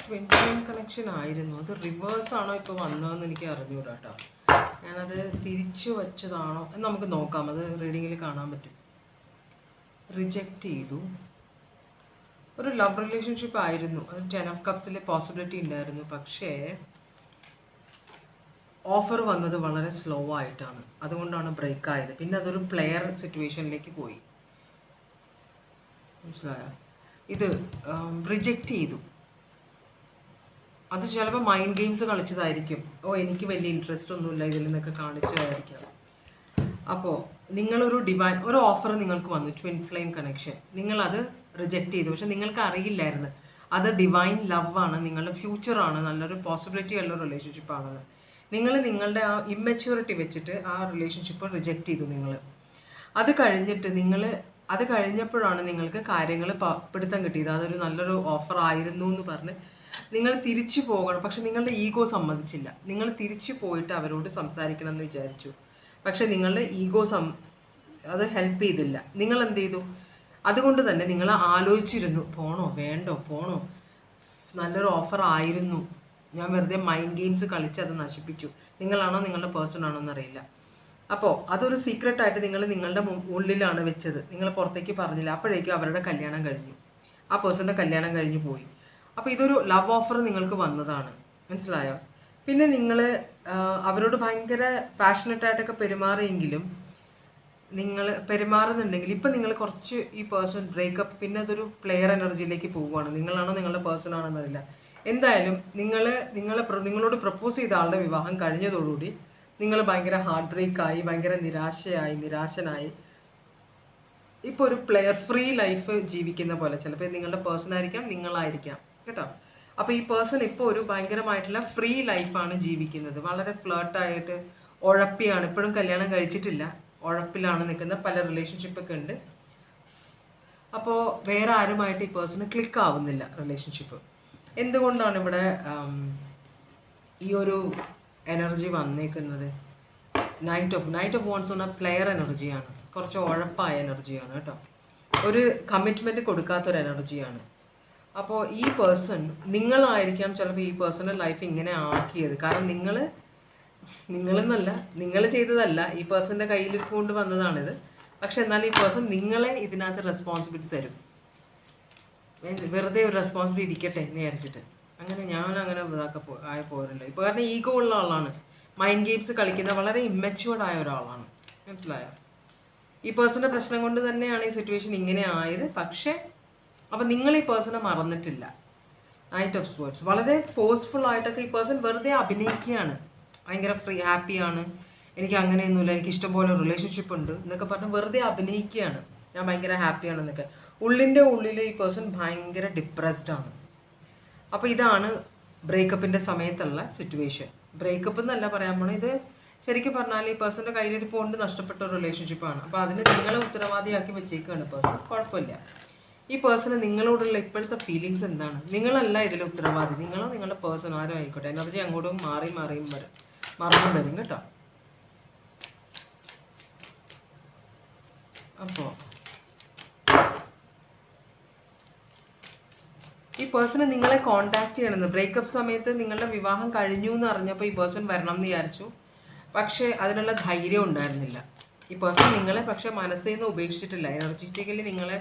ട്വിൻ ഫ്ലെയിം കണക്ഷൻ ആയിരുന്നു. അത് റിവേഴ്സ് ആണോ ഇപ്പോൾ വന്നതെന്ന് എനിക്ക് അറിഞ്ഞൂടാ കേട്ടോ. ഞാനത് തിരിച്ചു വച്ചതാണോ എന്ന് നമുക്ക് നോക്കാം. അത് റീഡിങ്ങിൽ കാണാൻ പറ്റും. റിജക്റ്റ് ചെയ്തു. ഒരു ലവ് റിലേഷൻഷിപ്പ് ആയിരുന്നു. അത് 10 of Cupsലെ പോസിബിലിറ്റി ഉണ്ടായിരുന്നു. പക്ഷേ ഓഫർ വന്നത് വളരെ സ്ലോ ആയിട്ടാണ്. അതുകൊണ്ടാണ് ബ്രേക്ക് ആയത്. പിന്നെ അതൊരു പ്ലെയർ സിറ്റുവേഷനിലേക്ക് പോയി. മനസ്സിലായോ? ഇത് റിജക്റ്റ് ചെയ്തു. അത് ചിലപ്പോൾ മൈൻഡ് ഗെയിംസ് കളിച്ചതായിരിക്കും. എനിക്ക് വലിയ ഇൻട്രസ്റ്റ് ഒന്നുമില്ല ഇതിൽ നിന്നൊക്കെ കാണിച്ചതായിരിക്കാം. അപ്പോൾ ഒരു ഓഫർ നിങ്ങൾക്ക് വന്നു, ട്വിൻ ഫ്ലെയിം കണക്ഷൻ. നിങ്ങളത് റിജക്റ്റ് ചെയ്തു. പക്ഷെ നിങ്ങൾക്ക് അറിയില്ലായിരുന്നു അത് ഡിവൈൻ ലവ് ആണ്, നിങ്ങളുടെ ഫ്യൂച്ചറാണ്, നല്ലൊരു പോസിബിലിറ്റി ഉള്ള റിലേഷൻഷിപ്പാണെന്ന്. നിങ്ങളുടെ ആ ഇമ്മച്യൂരിറ്റി വെച്ചിട്ട് ആ റിലേഷൻഷിപ്പ് റിജക്റ്റ് ചെയ്തു. അത് കഴിഞ്ഞപ്പോഴാണ് നിങ്ങൾക്ക് കാര്യങ്ങൾ പിടുത്തം കിട്ടിയത്. അതൊരു നല്ലൊരു ഓഫർ ആയിരുന്നു എന്ന് പറഞ്ഞ് നിങ്ങൾ തിരിച്ചു പോകണം. പക്ഷെ നിങ്ങളുടെ ഈഗോ സമ്മതിച്ചില്ല. നിങ്ങൾ തിരിച്ചു പോയിട്ട് അവരോട് സംസാരിക്കണം എന്ന് വിചാരിച്ചു. പക്ഷെ നിങ്ങളുടെ അത് ഹെൽപ്പ് ചെയ്തില്ല. നിങ്ങൾ എന്ത് ചെയ്തു? അതുകൊണ്ട് തന്നെ നിങ്ങൾ ആലോചിച്ചിരുന്നു, പോണോ വേണ്ടോ, പോണോ, നല്ലൊരു ഓഫർ ആയിരുന്നു, ഞാൻ വെറുതെ മൈൻഡ് ഗെയിംസ് കളിച്ച് അത് നശിപ്പിച്ചു. നിങ്ങളാണോ നിങ്ങളുടെ പേഴ്സൺ ആണോ എന്നറിയില്ല. അപ്പോൾ അതൊരു സീക്രട്ടായിട്ട് നിങ്ങൾ നിങ്ങളുടെ ഉള്ളിലാണ് വെച്ചത്, നിങ്ങൾ പുറത്തേക്ക് പറഞ്ഞില്ല. അപ്പോഴേക്കും അവരുടെ കല്യാണം കഴിഞ്ഞു, ആ പേഴ്സണിൻ്റെ കല്യാണം കഴിഞ്ഞു പോയി. അപ്പോൾ ഇതൊരു ലവ് ഓഫർ നിങ്ങൾക്ക് വന്നതാണ്, മനസ്സിലായോ? പിന്നെ നിങ്ങൾ അവരോട് ഭയങ്കര പാഷനറ്റായിട്ടൊക്കെ പെരുമാറിയെങ്കിലും നിങ്ങൾ പെരുമാറുന്നുണ്ടെങ്കിൽ ഇപ്പം നിങ്ങൾ കുറച്ച് ഈ പേഴ്സൺ ബ്രേക്കപ്പ്, പിന്നെ അതൊരു പ്ലെയർ എനർജിയിലേക്ക് പോവുകയാണ്. നിങ്ങളാണോ നിങ്ങളുടെ പേഴ്സൺ ആണെന്നറിയില്ല. എന്തായാലും നിങ്ങളോട് പ്രപ്പോസ് ചെയ്ത ആളുടെ വിവാഹം കഴിഞ്ഞതോടുകൂടി നിങ്ങൾ ഭയങ്കര ഹാർട്ട് ബ്രേക്കായി, ഭയങ്കര നിരാശനായി. ഇപ്പോൾ ഒരു പ്ലെയർ ഫ്രീ ലൈഫ് ജീവിക്കുന്ന പോലെ, ചിലപ്പോൾ നിങ്ങളുടെ പേഴ്സൺ ആയിരിക്കാം, നിങ്ങളായിരിക്കാം കേട്ടോ. അപ്പോൾ ഈ പേഴ്സൺ ഇപ്പോൾ ഒരു ഭയങ്കരമായിട്ടുള്ള ഫ്രീ ലൈഫാണ് ജീവിക്കുന്നത്, വളരെ ഫ്ലേർട്ടായിട്ട് ഉഴപ്പിയാണ്. ഇപ്പോഴും കല്യാണം കഴിച്ചിട്ടില്ല, ഉഴപ്പിലാണ് നിൽക്കുന്ന, പല റിലേഷൻഷിപ്പൊക്കെ ഉണ്ട്. അപ്പോൾ വേറെ ആരുമായിട്ട് ഈ പേഴ്സണ് ക്ലിക്ക് ആവുന്നില്ല റിലേഷൻഷിപ്പ്. എന്തുകൊണ്ടാണ് ഇവിടെ ഈ ഒരു എനർജി വന്നേക്കുന്നത്? നൈറ്റ് ഓഫ് വോൺസ് എന്ന പ്ലെയർ എനർജിയാണ്, കുറച്ച് ഉഴപ്പായ എനർജിയാണ് കേട്ടോ. ഒരു കമ്മിറ്റ്മെൻറ്റ് കൊടുക്കാത്തൊരു എനർജിയാണ്. അപ്പോൾ ഈ പേഴ്സൺ നിങ്ങളായിരിക്കാം ചിലപ്പോൾ ഈ പേഴ്സണൽ ലൈഫ് ഇങ്ങനെ ആക്കിയത്. കാരണം നിങ്ങളെന്നല്ല, നിങ്ങൾ ചെയ്തതല്ല, ഈ പേഴ്സൻ്റെ കയ്യിൽ കൊണ്ട് വന്നതാണിത്. പക്ഷെ എന്നാൽ ഈ പേഴ്സൺ നിങ്ങളെ ഇതിനകത്ത് റെസ്പോൺസിബിലിറ്റി തരും. വെറുതെ ഒരു റെസ്പോൺസിബിലിറ്റി ഇരിക്കട്ടെ എന്ന് വിചാരിച്ചിട്ട് അങ്ങനെ ആയി പോരല്ലോ. ഇപ്പോൾ കാരണം ഈഗോ ഉള്ള ആളാണ്, മൈൻഡ് ഗെയിംസ് കളിക്കുന്ന വളരെ ഇമ്മച്യൂർഡ് ആയ ഒരാളാണ്, മനസ്സിലായോ? ഈ പേഴ്സൻ്റെ പ്രശ്നം കൊണ്ട് തന്നെയാണ് ഈ സിറ്റുവേഷൻ ഇങ്ങനെ ആയത്. പക്ഷേ അപ്പം നിങ്ങൾ ഈ പേഴ്സണെ മറന്നിട്ടില്ല. നൈറ്റ് ഓഫ് സ്പോർട്സ് വളരെ ഫോഴ്സ്ഫുൾ ആയിട്ടൊക്കെ ഈ പേഴ്സൺ വെറുതെ അഭിനയിക്കുകയാണ്, ഭയങ്കര ഹാപ്പിയാണ്, എനിക്ക് അങ്ങനെയൊന്നുമില്ല, എനിക്ക് ഇഷ്ടംപോലെ റിലേഷൻഷിപ്പ് ഉണ്ട് എന്നൊക്കെ പറഞ്ഞ് വെറുതെ അഭിനയിക്കുകയാണ്, ഞാൻ ഭയങ്കര ഹാപ്പിയാണെന്നൊക്കെ. ഉള്ളിൽ ഈ പേഴ്സൺ ഭയങ്കര ഡിപ്രസ്ഡ് ആണ്. അപ്പോൾ ഇതാണ് ബ്രേക്കപ്പിൻ്റെ സമയത്തുള്ള സിറ്റുവേഷൻ. ബ്രേക്കപ്പ് എന്നല്ല പറയാൻ പോണത്, ഇത് ശരിക്കും പറഞ്ഞാൽ ഈ പേഴ്സൻ്റെ കയ്യിലിരിപ്പ് കൊണ്ട് നഷ്ടപ്പെട്ട ഒരു റിലേഷൻഷിപ്പാണ്. അപ്പോൾ അതിന് നിങ്ങളെ ഉത്തരവാദിയാക്കി വെച്ചേക്കാണ് പേഴ്സൺ. കുഴപ്പമില്ല. ഈ പേഴ്സണ് നിങ്ങളോടുള്ള ഇപ്പോഴത്തെ ഫീലിങ്സ് എന്താണ്? നിങ്ങളല്ല ഇതിൽ ഉത്തരവാദി, നിങ്ങളോ നിങ്ങളുടെ പേഴ്സൺ ആരും ആയിക്കോട്ടെ. എനർജി അങ്ങോട്ടും മറിയും വരും കേട്ടോ. അപ്പോൾ ഈ പേഴ്സണ് നിങ്ങളെ കോണ്ടാക്ട് ചെയ്യണമെന്ന്, ബ്രേക്കപ്പ് സമയത്ത് നിങ്ങളുടെ വിവാഹം കഴിഞ്ഞു എന്ന് അറിഞ്ഞപ്പോൾ ഈ പേഴ്സൺ വരണം എന്ന് വിചാരിച്ചു. പക്ഷേ അതിനുള്ള ധൈര്യം ഉണ്ടായിരുന്നില്ല. ഈ പേഴ്സൺ നിങ്ങളെ പക്ഷെ മനസ്സിൽ നിന്ന് ഉപേക്ഷിച്ചിട്ടില്ല, എനർജറ്റിക്കലി നിങ്ങളെ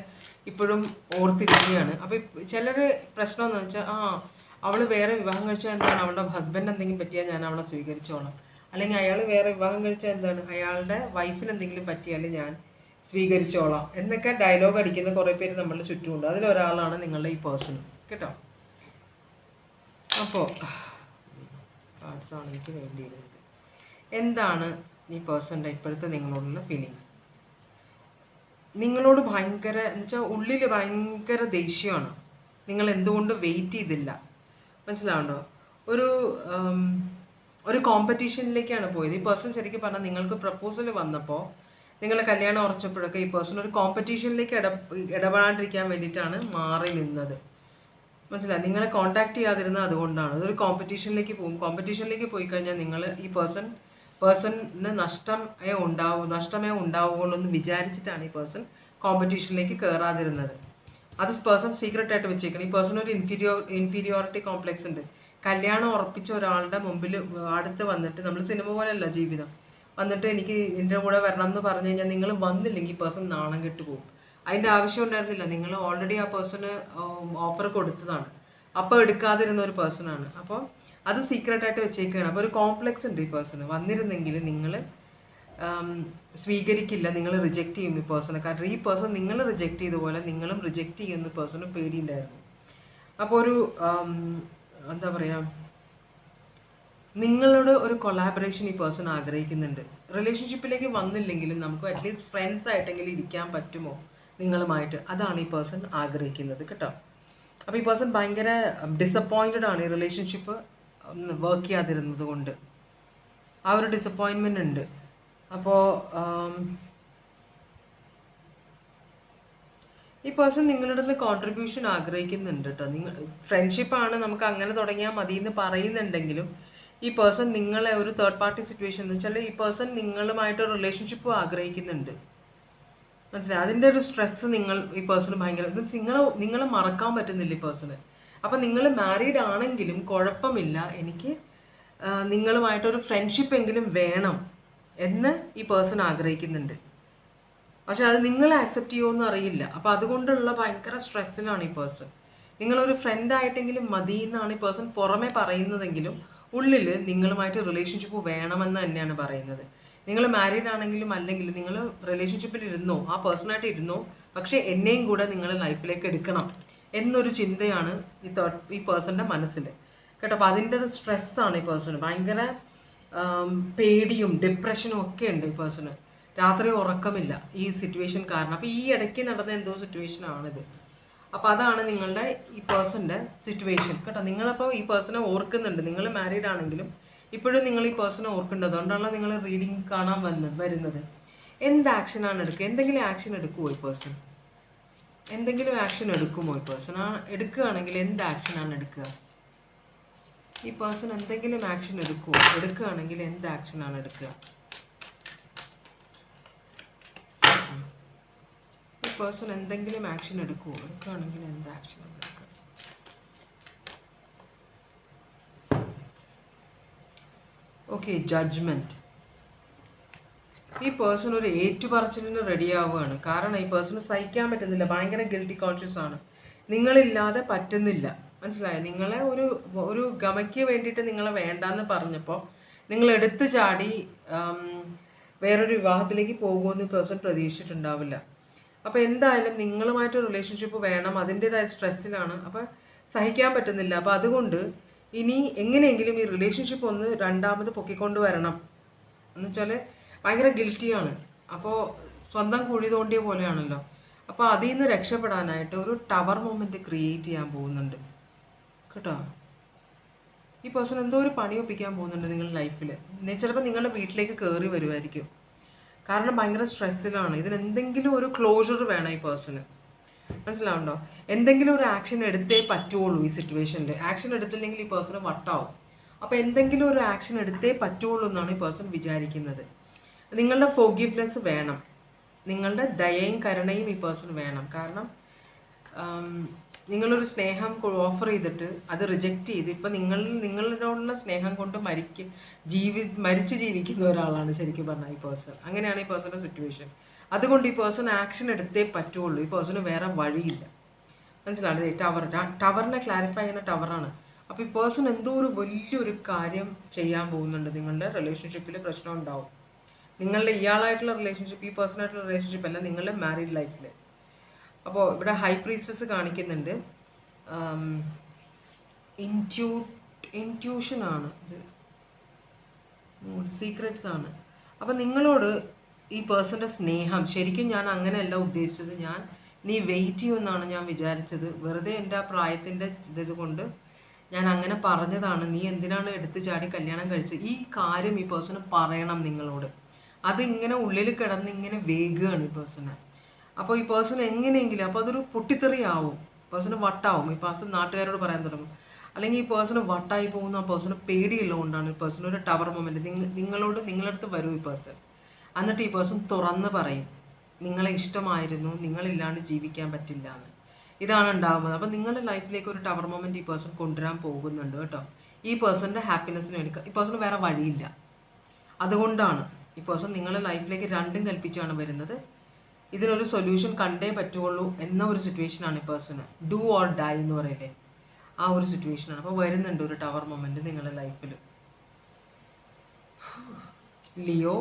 ഇപ്പോഴും ഓർത്തിരിക്കുകയാണ്. അപ്പോൾ ചിലർ പ്രശ്നം എന്ന് വെച്ചാൽ അവൾ വേറെ വിവാഹം കഴിച്ചാൽ എന്താണ്, അവളുടെ ഹസ്ബൻഡ് എന്തെങ്കിലും പറ്റിയാൽ ഞാൻ അവളെ സ്വീകരിച്ചോളാം, അല്ലെങ്കിൽ അയാൾ വേറെ വിവാഹം കഴിച്ചാൽ എന്താണ്, അയാളുടെ വൈഫിന് എന്തെങ്കിലും പറ്റിയാൽ ഞാൻ സ്വീകരിച്ചോളാം എന്നൊക്കെ ഡയലോഗ് അടിക്കുന്ന കുറേ പേര് നമ്മളുടെ ചുറ്റുമുണ്ട്. അതിലൊരാളാണ് നിങ്ങളുടെ ഈ പേഴ്സൺ കേട്ടോ. അപ്പോൾ കാർഡ്സാണ് എനിക്ക് വേണ്ടിയിരുന്നത്. എന്താണ് ഈ പേഴ്സൻ്റെ ഇപ്പോഴത്തെ നിങ്ങളോടുള്ള ഫീലിങ്സ്? നിങ്ങളോട് ഭയങ്കര എന്ന് വെച്ചാൽ ഉള്ളിൽ ഭയങ്കര ദേഷ്യമാണ്. നിങ്ങൾ എന്തുകൊണ്ട് വെയിറ്റ് ചെയ്തില്ല, മനസ്സിലാവുണ്ടോ? ഒരു കോമ്പറ്റീഷനിലേക്കാണ് പോയത് ഈ പേഴ്സൺ. ശരിക്കും പറഞ്ഞാൽ നിങ്ങൾക്ക് പ്രപ്പോസൽ വന്നപ്പോൾ, നിങ്ങളുടെ കല്യാണം ഉറച്ചപ്പോഴൊക്കെ ഈ പേഴ്സൺ ഒരു കോമ്പറ്റീഷനിലേക്ക് ഇടപെടാണ്ടിരിക്കാൻ വേണ്ടിയിട്ടാണ് മാറി നിന്നത്, മനസ്സിലായി? നിങ്ങളെ കോൺടാക്ട് ചെയ്യാതിരുന്നത് അതുകൊണ്ടാണ്. അതൊരു കോമ്പറ്റീഷനിലേക്ക് പോകും. കോമ്പറ്റീഷനിലേക്ക് പോയി കഴിഞ്ഞാൽ ഈ പേഴ്സണിന് നഷ്ടമേ ഉണ്ടാവുകയുള്ളൂ എന്ന് വിചാരിച്ചിട്ടാണ് ഈ പേഴ്സൺ കോമ്പറ്റീഷനിലേക്ക് കയറാതിരുന്നത്. അത് പേഴ്സൺ സീക്രട്ടായിട്ട് വെച്ചേക്കണം. ഈ പേഴ്സൺ ഒരു ഇൻഫീരിയോറിറ്റി കോംപ്ലക്സ് ഉണ്ട്. കല്യാണം ഉറപ്പിച്ച ഒരാളുടെ മുമ്പിൽ അടുത്ത് വന്നിട്ട്, നമ്മൾ സിനിമ പോലെയല്ല ജീവിതം, വന്നിട്ട് എനിക്ക് എൻ്റെ കൂടെ വരണം എന്ന് പറഞ്ഞു കഴിഞ്ഞാൽ നിങ്ങൾ വന്നില്ലെങ്കിൽ പേഴ്സൺ നാണം കെട്ട് പോകും. അതിൻ്റെ ആവശ്യം ഉണ്ടായിരുന്നില്ല, നിങ്ങൾ ഓൾറെഡി ആ പേഴ്സണ് ഓഫർ കൊടുത്തതാണ്, അപ്പോൾ എടുക്കാതിരുന്ന ഒരു പേഴ്സണാണ്. അപ്പോൾ അത് സീക്രട്ടായിട്ട് വെച്ചേക്കുകയാണ്. അപ്പോൾ ഒരു കോംപ്ലക്സ് ഉണ്ട് ഈ പേഴ്സണ്. വന്നിരുന്നെങ്കിൽ നിങ്ങൾ സ്വീകരിക്കില്ല, നിങ്ങൾ റിജക്റ്റ് ചെയ്യും ഈ പേഴ്സണെ. കാരണം ഈ പേഴ്സൺ നിങ്ങൾ റിജക്റ്റ് ചെയ്ത പോലെ നിങ്ങളും റിജക്റ്റ് ചെയ്യുന്ന പേഴ്സണ് പേടിയുണ്ടായിരുന്നു. അപ്പോൾ എന്താ പറയുക, നിങ്ങളോട് ഒരു കൊളാബറേഷൻ ഈ പേഴ്സൺ ആഗ്രഹിക്കുന്നുണ്ട്. റിലേഷൻഷിപ്പിലേക്ക് വന്നില്ലെങ്കിലും നമുക്ക് അറ്റ്ലീസ്റ്റ് ഫ്രണ്ട്സ് ആയിട്ടെങ്കിലും ഇരിക്കാൻ പറ്റുമോ നിങ്ങളുമായിട്ട്, അതാണ് ഈ പേഴ്സൺ ആഗ്രഹിക്കുന്നത് കേട്ടോ. അപ്പോൾ ഈ പേഴ്സൺ ഭയങ്കര ഡിസപ്പോയിൻറ്റഡ് ആണ് ഈ റിലേഷൻഷിപ്പ് വർക്ക് ചെയ്യാതിരുന്നത് കൊണ്ട്. ആ ഒരു ഡിസപ്പോയിൻമെൻ്റ് ഉണ്ട്. അപ്പോൾ ഈ പേഴ്സൺ നിങ്ങളുടെ അടുത്ത് കോൺട്രിബ്യൂഷൻ ആഗ്രഹിക്കുന്നുണ്ട് കേട്ടോ. ഫ്രണ്ട്ഷിപ്പാണ്, നമുക്ക് അങ്ങനെ തുടങ്ങിയാൽ മതി എന്ന് പറയുന്നുണ്ടെങ്കിലും ഈ പേഴ്സൺ നിങ്ങളെ ഒരു തേർഡ് പാർട്ടി സിറ്റുവേഷൻ എന്ന് വെച്ചാൽ ഈ പേഴ്സൺ നിങ്ങളുമായിട്ട് റിലേഷൻഷിപ്പ് ആഗ്രഹിക്കുന്നുണ്ട്. മനസ്സിലായി? അതിൻ്റെ ഒരു സ്ട്രെസ്സ് നിങ്ങൾ ഈ പേഴ്സണ് ഭയങ്കര, ഇത് നിങ്ങളെ മറക്കാൻ പറ്റുന്നില്ല ഈ പേഴ്സണ്. അപ്പം നിങ്ങൾ മാരീഡ് ആണെങ്കിലും കുഴപ്പമില്ല, എനിക്ക് നിങ്ങളുമായിട്ടൊരു ഫ്രണ്ട്ഷിപ്പ് എങ്കിലും വേണം എന്ന് ഈ പേഴ്സൺ ആഗ്രഹിക്കുന്നുണ്ട്. പക്ഷെ അത് നിങ്ങൾ ആക്സെപ്റ്റ് ചെയ്യുമോയെന്ന് അറിയില്ല. അപ്പം അതുകൊണ്ടുള്ള ഭയങ്കര സ്ട്രെസ്സിലാണ് ഈ പേഴ്സൺ. നിങ്ങളൊരു ഫ്രണ്ടായിട്ടെങ്കിലും മതി എന്നാണ് ഈ പേഴ്സൺ പുറമെ പറയുന്നതെങ്കിലും ഉള്ളിൽ നിങ്ങളുമായിട്ട് റിലേഷൻഷിപ്പ് വേണമെന്ന് തന്നെയാണ് പറയുന്നത്. നിങ്ങൾ മാരീഡ് ആണെങ്കിലും അല്ലെങ്കിലും നിങ്ങൾ റിലേഷൻഷിപ്പിൽ ഇരുന്നോ, ആ പേഴ്സണായിട്ട് ഇരുന്നോ, പക്ഷേ എന്നെയും കൂടെ നിങ്ങൾ ലൈഫിലേക്ക് എടുക്കണം എന്നൊരു ചിന്തയാണ് ഈ പേഴ്സൻ്റെ മനസ്സിൽ കേട്ടോ. അപ്പോൾ അതിൻ്റെ സ്ട്രെസ്സാണ് ഈ പേഴ്സണ്. ഭയങ്കര പേടിയും ഡിപ്രഷനും ഒക്കെ ഉണ്ട് ഈ പേഴ്സണ്. രാത്രി ഉറക്കമില്ല ഈ സിറ്റുവേഷൻ കാരണം. അപ്പോൾ ഈ ഇടയ്ക്ക് നടന്ന എന്തോ സിറ്റുവേഷനാണിത്. അപ്പോൾ അതാണ് നിങ്ങളുടെ ഈ പേഴ്സൻ്റെ സിറ്റുവേഷൻ കേട്ടോ. നിങ്ങളപ്പോൾ ഈ പേഴ്സണെ ഓർക്കുന്നുണ്ട്. നിങ്ങൾ മാരീഡ് ആണെങ്കിലും ഇപ്പോഴും നിങ്ങൾ ഈ പേഴ്സണെ ഓർക്കുന്നുണ്ട്. അതുകൊണ്ടാണ് നിങ്ങൾ റീഡിങ് കാണാൻ വരുന്നത്. എന്ത് ആക്ഷനാണ് എടുക്കുക? എന്തെങ്കിലും ആക്ഷൻ എടുക്കുമോ ഈ പേഴ്സൺ? എന്തെങ്കിലും ആക്ഷൻ എടുക്കുമോ ഈ പേഴ്സൺ? എടുക്കുകയാണെങ്കിൽ എന്ത് ആക്ഷനാണ് എടുക്കുക? ഈ പേഴ്സൺ എന്തെങ്കിലും ആക്ഷൻ എടുക്കുമോ? എടുക്കുകയാണെങ്കിൽ എന്ത് ആക്ഷനാണ് എടുക്കുക? ഈ പേഴ്സൺ എന്തെങ്കിലും ആക്ഷൻ എടുക്കുമോ? എടുക്കുകയാണെങ്കിൽ എന്ത് ആക്ഷനാണ് എടുക്കുക? Okay, judgement. ഈ പേഴ്സൺ ഒരു ഏറ്റുപറച്ചിലിന് റെഡി ആവുകയാണ്. കാരണം ഈ പേഴ്സണ് സഹിക്കാൻ പറ്റുന്നില്ല, ഭയങ്കര ഗിൽറ്റി കോൺഷ്യസ് ആണ്. നിങ്ങളില്ലാതെ പറ്റുന്നില്ല, മനസ്സിലായോ? നിങ്ങളെ ഒരു ഗമയ്ക്ക് വേണ്ടിയിട്ട് നിങ്ങളെ വേണ്ടാന്ന് പറഞ്ഞപ്പോൾ നിങ്ങൾ എടുത്തു ചാടി വേറൊരു വിവാഹത്തിലേക്ക് പോകുമെന്ന് പേഴ്സൺ പ്രതീക്ഷിച്ചിട്ടുണ്ടാവില്ല. അപ്പോൾ എന്തായാലും നിങ്ങളുമായിട്ട് റിലേഷൻഷിപ്പ് വേണം, അതിൻ്റെതായ സ്ട്രെസ്സിലാണ്. അപ്പോൾ സഹിക്കാൻ പറ്റുന്നില്ല. അപ്പോൾ അതുകൊണ്ട് ഇനി എങ്ങനെയെങ്കിലും ഈ റിലേഷൻഷിപ്പ് ഒന്ന് രണ്ടാമത് പൊക്കിക്കൊണ്ട് വരണം എന്ന് വെച്ചാൽ ഭയങ്കര ഗിൽറ്റിയാണ്. അപ്പോൾ സ്വന്തം കുഴി തോണ്ടിയ പോലെയാണല്ലോ. അപ്പോൾ അതിൽ നിന്ന് രക്ഷപ്പെടാനായിട്ട് ഒരു ടവർ മൊമെൻറ്റ് ക്രിയേറ്റ് ചെയ്യാൻ പോകുന്നുണ്ട് കേട്ടോ. ഈ പേഴ്സൺ എന്തോ ഒരു പണി ഒപ്പിക്കാൻ പോകുന്നുണ്ട് നിങ്ങളുടെ ലൈഫിൽ. ചിലപ്പോൾ നിങ്ങളുടെ വീട്ടിലേക്ക് കയറി വരുമായിരിക്കും. കാരണം ഭയങ്കര സ്ട്രെസ്സിലാണ്. ഇതിനെന്തെങ്കിലും ഒരു ക്ലോഷർ വേണം ഈ പേഴ്സണ്, മനസ്സിലാവുണ്ടോ? എന്തെങ്കിലും ഒരു ആക്ഷൻ എടുത്തേ പറ്റുള്ളൂ ഈ സിറ്റുവേഷനിൽ. ആക്ഷൻ എടുത്തില്ലെങ്കിൽ ഈ പേഴ്സണ് വട്ടാവും. അപ്പോൾ എന്തെങ്കിലും ഒരു ആക്ഷൻ എടുത്തേ പറ്റുള്ളൂ എന്നാണ് ഈ പേഴ്സൺ വിചാരിക്കുന്നത്. നിങ്ങളുടെ ഫോർഗിവ്നെസ് വേണം, നിങ്ങളുടെ ദയയും കരുണയും ഈ പേഴ്സൺ വേണം. കാരണം നിങ്ങളൊരു സ്നേഹം ഓഫർ ചെയ്തിട്ട് അത് റിജക്റ്റ് ചെയ്ത് ഇപ്പം നിങ്ങളോടുള്ള സ്നേഹം കൊണ്ട് മരിച്ച് ജീവിക്കുന്ന ഒരാളാണ് ശരിക്കും പറഞ്ഞാൽ ഈ പേഴ്സൺ. അങ്ങനെയാണ് ഈ പേഴ്സൻ്റെ സിറ്റുവേഷൻ. അതുകൊണ്ട് ഈ പേഴ്സൺ ആക്ഷൻ എടുത്തേ പറ്റുള്ളൂ. ഈ പേഴ്സണ് വേറെ വഴിയില്ല, മനസ്സിലാണല്ലേ? ടവറിനെ ക്ലാരിഫൈ ചെയ്യുന്ന ടവറാണ്. അപ്പോൾ ഈ പേഴ്സൺ എന്തോ ഒരു വലിയൊരു കാര്യം ചെയ്യാൻ പോകുന്നുണ്ട്. നിങ്ങളുടെ റിലേഷൻഷിപ്പിൽ പ്രശ്നം ഉണ്ടാവും. നിങ്ങളുടെ ഇയാളായിട്ടുള്ള റിലേഷൻഷിപ്പ്, ഈ പേഴ്സണായിട്ടുള്ള റിലേഷൻഷിപ്പ് അല്ല, നിങ്ങളുടെ മാരീഡ് ലൈഫിൽ. അപ്പോൾ ഇവിടെ ഹൈ പ്രീസ്റ്റസ് കാണിക്കുന്നുണ്ട്. ഇൻറ്റ്യൂഷനാണ് ഇത്, സീക്രറ്റ്സ് ആണ്. അപ്പം നിങ്ങളോട് ഈ പേഴ്സൻ്റെ സ്നേഹം ശരിക്കും ഞാൻ അങ്ങനെയല്ല ഉദ്ദേശിച്ചത്. നീ വെയിറ്റ് ചെയ്യുമെന്നാണ് ഞാൻ വിചാരിച്ചത്. വെറുതെ എൻ്റെ ആ പ്രായത്തിൻ്റെ ഇതുകൊണ്ട് ഞാൻ അങ്ങനെ പറഞ്ഞതാണ്. നീ എന്തിനാണ് എടുത്തു ചാടി കല്യാണം കഴിച്ചത്? ഈ കാര്യം ഈ പേഴ്സണ് പറയണം നിങ്ങളോട്. അതിങ്ങനെ ഉള്ളിൽ കിടന്ന് ഇങ്ങനെ വേഗുകയാണ് ഈ പേഴ്സണ്. അപ്പോൾ ഈ പേഴ്സൺ എങ്ങനെയെങ്കിലും, അപ്പോൾ അതൊരു പൊട്ടിത്തെറിയാവും, പേഴ്സണ് വട്ടാവും. ഈ പേഴ്സൺ നാട്ടുകാരോട് പറയാൻ തുടങ്ങും. അല്ലെങ്കിൽ ഈ പേഴ്സണ് വട്ടായി പോകുന്ന ആ പേഴ്സണ് പേടിയുള്ളതുകൊണ്ടാണ് ഈ പേഴ്സൺ ഒരു ടവർ മൊമെൻറ്റ് നിങ്ങളടുത്ത് വരും ഈ പേഴ്സൺ. എന്നിട്ട് ഈ പേഴ്സൺ തുറന്ന് പറയും, നിങ്ങളെ ഇഷ്ടമായിരുന്നു, നിങ്ങളില്ലാണ്ട് ജീവിക്കാൻ പറ്റില്ല എന്ന്. ഇതാണ് ഉണ്ടാകുന്നത്. അപ്പം നിങ്ങളുടെ ലൈഫിലേക്ക് ഒരു ടവർ മൊമെൻറ്റ് ഈ പേഴ്സൺ കൊണ്ടുവരാൻ പോകുന്നുണ്ട് കേട്ടോ. ഈ പേഴ്സണിൻ്റെ ഹാപ്പിനെസ്സിന് വേണ്ടി ഈ പേഴ്സൺ വേറെ വഴിയില്ല. അതുകൊണ്ടാണ് ഈ പേഴ്സൺ നിങ്ങളുടെ ലൈഫിലേക്ക് രണ്ടും കൽപ്പിച്ചാണ് വരുന്നത്. ഇതിനൊരു സൊല്യൂഷൻ കണ്ടേ പറ്റുള്ളൂ എന്ന ഒരു സിറ്റുവേഷനാണ് ഈ പേഴ്സണ്. ഡു ഓർ ഡൈ എന്ന് പറയില്ലേ, ആ ഒരു സിറ്റുവേഷനാണ്. അപ്പോൾ വരുന്നുണ്ട് ഒരു ടവർ മൊമെൻറ്റ് നിങ്ങളുടെ ലൈഫിൽ. Leo,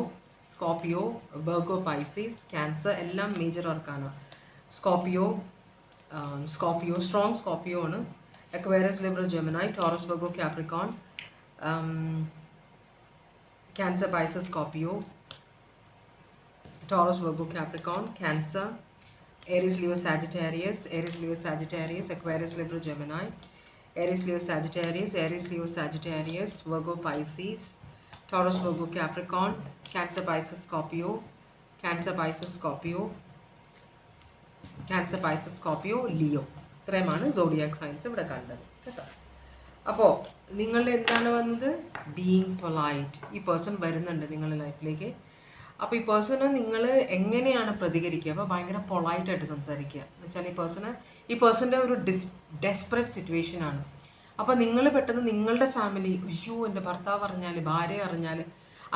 Scorpio, Virgo, Pisces, Cancer എല്ലാം മേജർ ആർക്കാണ്. സ്കോർപ്പിയോ സ്ട്രോങ് സ്കോർപ്പിയോ ആണ്. Aquarius, Libra, Gemini, Taurus, Virgo, Capricorn, Cancer, Pisces, Scorpio, Taurus, Virgo, Capricorn, Cancer, Aries, Leo, Sagittarius, Aries, Leo, Sagittarius, Aquarius, Libra, Gemini, Aries, Leo, Sagittarius, Aries, Leo, Sagittarius, Virgo, Pisces, Taurus, Virgo, Capricorn, Cancer, Pisces, Scorpio, Cancer, Pisces, Scorpio, Cancer, Pisces, Scorpio, Leo. ഇത്രയുമാണ് zodiac signs ഇവിടെ കണ്ടത് കേട്ടോ. അപ്പോൾ നിങ്ങളുടെ എന്താണ് വന്നത്? Being polite. ഈ person വരുന്നുണ്ട് നിങ്ങളുടെ ലൈഫിലേക്ക്. അപ്പോൾ ഈ പേഴ്സണ് നിങ്ങൾ എങ്ങനെയാണ് പ്രതികരിക്കുക? അപ്പോൾ ഭയങ്കര പൊളൈറ്റായിട്ട് സംസാരിക്കുക എന്ന് വെച്ചാൽ ഈ പേഴ്സൻ്റെ ഒരു ഡെസ്പറേറ്റ് സിറ്റുവേഷനാണ്. അപ്പോൾ നിങ്ങൾ പെട്ടെന്ന് നിങ്ങളുടെ ഫാമിലി, അയ്യോ എൻ്റെ ഭർത്താവ് അറിഞ്ഞാൽ, ഭാര്യ അറിഞ്ഞാൽ,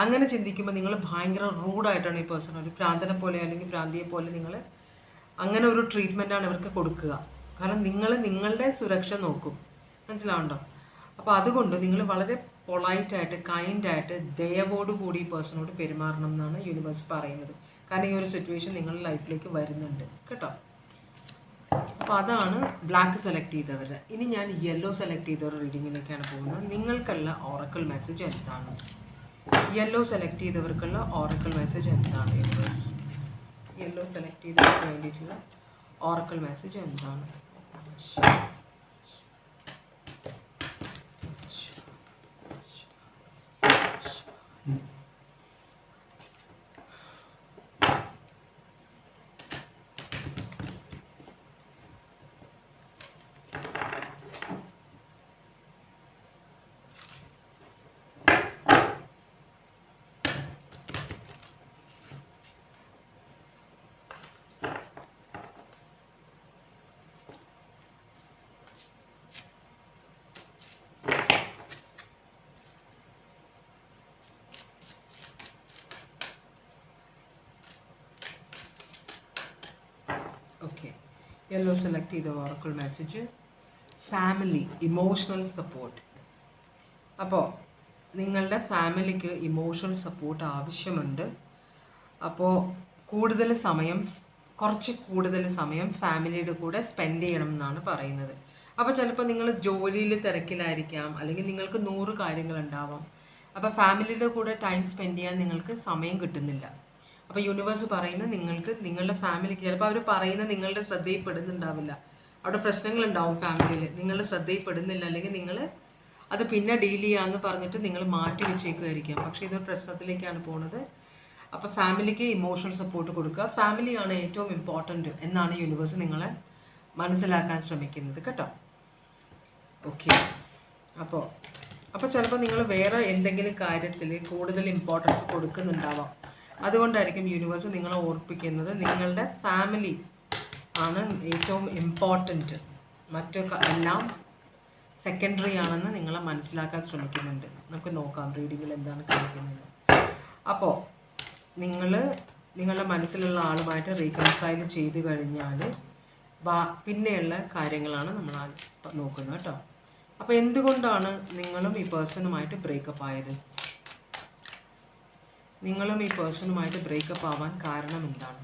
അങ്ങനെ ചിന്തിക്കുമ്പോൾ നിങ്ങൾ ഭയങ്കര റൂഡായിട്ടാണ് ഈ പേഴ്സൺ, ഒരു ഭ്രാന്തനെ പോലെ അല്ലെങ്കിൽ ഭ്രാന്തിയെ പോലെ നിങ്ങൾ അങ്ങനെ ഒരു ട്രീറ്റ്മെൻറ്റാണ് ഇവർക്ക് കൊടുക്കുക. കാരണം നിങ്ങൾ നിങ്ങളുടെ സുരക്ഷ നോക്കും, മനസ്സിലാവുണ്ടോ? അപ്പോൾ അതുകൊണ്ട് നിങ്ങൾ വളരെ പൊളൈറ്റായിട്ട് കൈൻഡായിട്ട് ദയവോടുകൂടി ഈ പേഴ്സണോട് പെരുമാറണം എന്നാണ് യൂണിവേഴ്സ് പറയുന്നത്. കാരണം ഈ ഒരു സിറ്റുവേഷൻ നിങ്ങളുടെ ലൈഫിലേക്ക് വരുന്നുണ്ട് കേട്ടോ. അപ്പോൾ അതാണ് ബ്ലാക്ക് സെലക്ട് ചെയ്തവർ. ഇനി ഞാൻ യെല്ലോ സെലക്ട് ചെയ്തവരുടെ റീഡിങ്ങിലേക്കാണ് പോകുന്നത്. നിങ്ങൾക്കുള്ള ഓറക്കിൾ മെസ്സേജ് എന്താണ്? യെല്ലോ സെലക്ട് ചെയ്തവർക്കുള്ള ഓറക്കിൾ മെസ്സേജ് എന്താണ്? യെല്ലോ സെലക്ട് ചെയ്തവർക്ക് വേണ്ടിയിട്ടുള്ള ഓറക്കിൾ മെസ്സേജ് എന്താണ്? ഓക്കെ, യെല്ലോ സെലക്ട് ചെയ്ത Oracle message family, emotional support. അപ്പോൾ നിങ്ങളുടെ ഫാമിലിക്ക് ഇമോഷണൽ സപ്പോർട്ട് ആവശ്യമുണ്ട്. അപ്പോൾ കുറച്ച് കൂടുതൽ സമയം ഫാമിലിയുടെ കൂടെ സ്പെൻഡ് ചെയ്യണം എന്നാണ് പറയുന്നത്. അപ്പോൾ ചിലപ്പോൾ നിങ്ങൾ ജോലിയിൽ തിരക്കിലായിരിക്കാം, അല്ലെങ്കിൽ നിങ്ങൾക്ക് 100 കാര്യങ്ങളുണ്ടാവാം. അപ്പോൾ ഫാമിലിയുടെ കൂടെ ടൈം സ്പെൻഡ് ചെയ്യാൻ നിങ്ങൾക്ക് സമയം കിട്ടുന്നില്ല. അപ്പോൾ യൂണിവേഴ്സ് പറയുന്നത് നിങ്ങൾക്ക് നിങ്ങളുടെ ഫാമിലിക്ക്, ചിലപ്പോൾ അവർ പറയുന്നത് നിങ്ങളുടെ ശ്രദ്ധയിൽപ്പെടുന്നുണ്ടാവില്ല, അവിടെ പ്രശ്നങ്ങളുണ്ടാവും ഫാമിലിയിൽ, നിങ്ങളുടെ ശ്രദ്ധയിൽപ്പെടുന്നില്ല, അല്ലെങ്കിൽ നിങ്ങൾ അത് പിന്നെ ഡീൽ ചെയ്യാമെന്ന് പറഞ്ഞിട്ട് നിങ്ങൾ മാറ്റി വെച്ചേക്കുമായിരിക്കാം. പക്ഷേ ഇതൊരു പ്രശ്നത്തിലേക്കാണ് പോകുന്നത്. അപ്പോൾ ഫാമിലിക്ക് ഇമോഷണൽ സപ്പോർട്ട് കൊടുക്കുക. ഫാമിലിയാണ് ഏറ്റവും ഇമ്പോർട്ടൻറ്റ് എന്നാണ് യൂണിവേഴ്സ് നിങ്ങളെ മനസ്സിലാക്കാൻ ശ്രമിക്കുന്നത് കേട്ടോ. ഓക്കെ, അപ്പോൾ ചിലപ്പോൾ നിങ്ങൾ വേറെ എന്തെങ്കിലും കാര്യത്തിൽ കൂടുതൽ ഇമ്പോർട്ടൻസ് കൊടുക്കുന്നുണ്ടാവാം. അതുകൊണ്ടായിരിക്കും യൂണിവേഴ്സ് നിങ്ങളെ ഓർപ്പിക്കുന്നത് നിങ്ങളുടെ ഫാമിലി ആണ് ഏറ്റവും ഇമ്പോർട്ടൻറ്റ്, എല്ലാം സെക്കൻഡറി ആണെന്ന് നിങ്ങളെ മനസ്സിലാക്കാൻ ശ്രമിക്കുന്നുണ്ട്. നമുക്ക് നോക്കാം റീഡിങ്ങിൽ എന്താണ് കാണിക്കുന്നത്. അപ്പോൾ നിങ്ങളുടെ മനസ്സിലുള്ള ആളുമായിട്ട് റീകൺസൈൽ ചെയ്ത് കഴിഞ്ഞാൽ പിന്നെയുള്ള കാര്യങ്ങളാണ് നമ്മൾ നോക്കുന്നത് കേട്ടോ. അപ്പോൾ എന്തുകൊണ്ടാണ് നിങ്ങളും ഈ പേഴ്സണുമായിട്ട് ബ്രേക്കപ്പ് ആയത്? നിങ്ങളും ഈ പേഴ്സണുമായിട്ട് ബ്രേക്കപ്പ് ആവാൻ കാരണം എന്താണ്?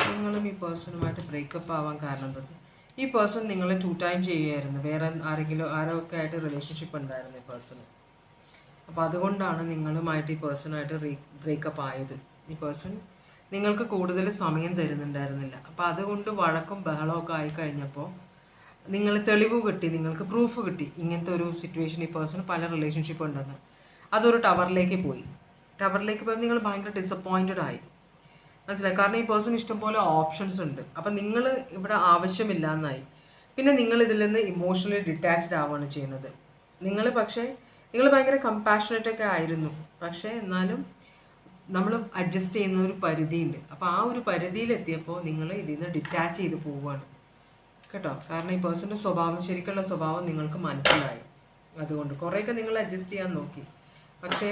നിങ്ങളും ഈ പേഴ്സണുമായിട്ട് ബ്രേക്കപ്പ് ആവാൻ കാരണം എന്താണ്? ഈ പേഴ്സൺ നിങ്ങളെ 2 ടൈം ചെയ്യുമായിരുന്നു, വേറെ ആരൊക്കെ ആയിട്ട് റിലേഷൻഷിപ്പ് ഉണ്ടായിരുന്നു ഈ പേഴ്സണ്. അപ്പോൾ അതുകൊണ്ടാണ് നിങ്ങളുമായിട്ട് ഈ പേഴ്സണായിട്ട് ബ്രേക്കപ്പ് ആയത്. ഈ പേഴ്സൺ നിങ്ങൾക്ക് കൂടുതൽ സമയം തരുന്നുണ്ടായിരുന്നില്ല. അപ്പോൾ അതുകൊണ്ട് വഴക്കും ബഹളമൊക്കെ ആയി കഴിഞ്ഞപ്പോൾ നിങ്ങൾ തെളിവ് കിട്ടി, നിങ്ങൾക്ക് പ്രൂഫ് കിട്ടി ഇങ്ങനത്തെ ഒരു സിറ്റുവേഷൻ ഈ പേഴ്സൺ പല റിലേഷൻഷിപ്പ് ഉണ്ടെന്ന്. അതൊരു ടവറിലേക്ക് പോയി നിങ്ങൾ ഭയങ്കര ഡിസപ്പോയിൻറ്റഡ് ആയി, മനസ്സിലായി? കാരണം ഈ പേഴ്സൺ ഇഷ്ടംപോലെ ഓപ്ഷൻസ് ഉണ്ട്. അപ്പം നിങ്ങൾ ഇവിടെ ആവശ്യമില്ല എന്നായി. പിന്നെ നിങ്ങൾ ഇതിൽ നിന്ന് ഇമോഷണലി ഡിറ്റാച്ച്ഡ് ആവുകയാണ് ചെയ്യുന്നത്. നിങ്ങൾ ഭയങ്കര കമ്പാഷനേറ്റ് ഒക്കെ ആയിരുന്നു, പക്ഷേ എന്നാലും നമ്മൾ അഡ്ജസ്റ്റ് ചെയ്യുന്ന ഒരു പരിധിയുണ്ട്. അപ്പോൾ ആ ഒരു പരിധിയിലെത്തിയപ്പോൾ നിങ്ങൾ ഇതിൽ നിന്ന് ഡിറ്റാച്ച് ചെയ്ത് പോവുകയാണ് കേട്ടോ. കാരണം ഈ പേഴ്സൻ്റെ ശരിക്കുള്ള സ്വഭാവം നിങ്ങൾക്ക് മനസ്സിലായി. അതുകൊണ്ട് കുറേയൊക്കെ നിങ്ങൾ അഡ്ജസ്റ്റ് ചെയ്യാൻ നോക്കി, പക്ഷേ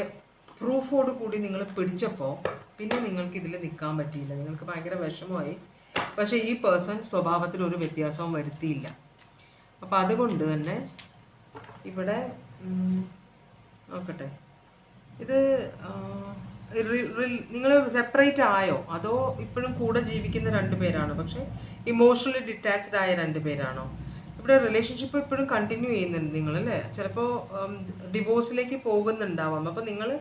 പ്രൂഫോട് കൂടി നിങ്ങൾ പിടിച്ചപ്പോൾ പിന്നെ നിങ്ങൾക്ക് ഇതിൽ നിൽക്കാൻ പറ്റിയില്ല. നിങ്ങൾക്ക് ഭയങ്കര വിഷമമായി. പക്ഷേ ഈ പേഴ്സൺ സ്വഭാവത്തിൽ ഒരു വ്യത്യാസവും വരുത്തിയില്ല. അപ്പോൾ അതുകൊണ്ട് തന്നെ ഇവിടെ നോക്കട്ടെ, ഇത് നിങ്ങൾ സെപ്പറേറ്റ് ആയോ അതോ ഇപ്പോഴും കൂടെ ജീവിക്കുന്ന 2 പേരാണോ? പക്ഷേ ഇമോഷണലി ഡിറ്റാച്ച്ഡ് ആയ 2 പേരാണോ? ഇവിടെ റിലേഷൻഷിപ്പ് ഇപ്പോഴും കണ്ടിന്യൂ ചെയ്യുന്നുണ്ട് നിങ്ങൾ അല്ലേ? ചിലപ്പോൾ ഡിവോഴ്സിലേക്ക് പോകുന്നുണ്ടാവാം. അപ്പോൾ നിങ്ങൾ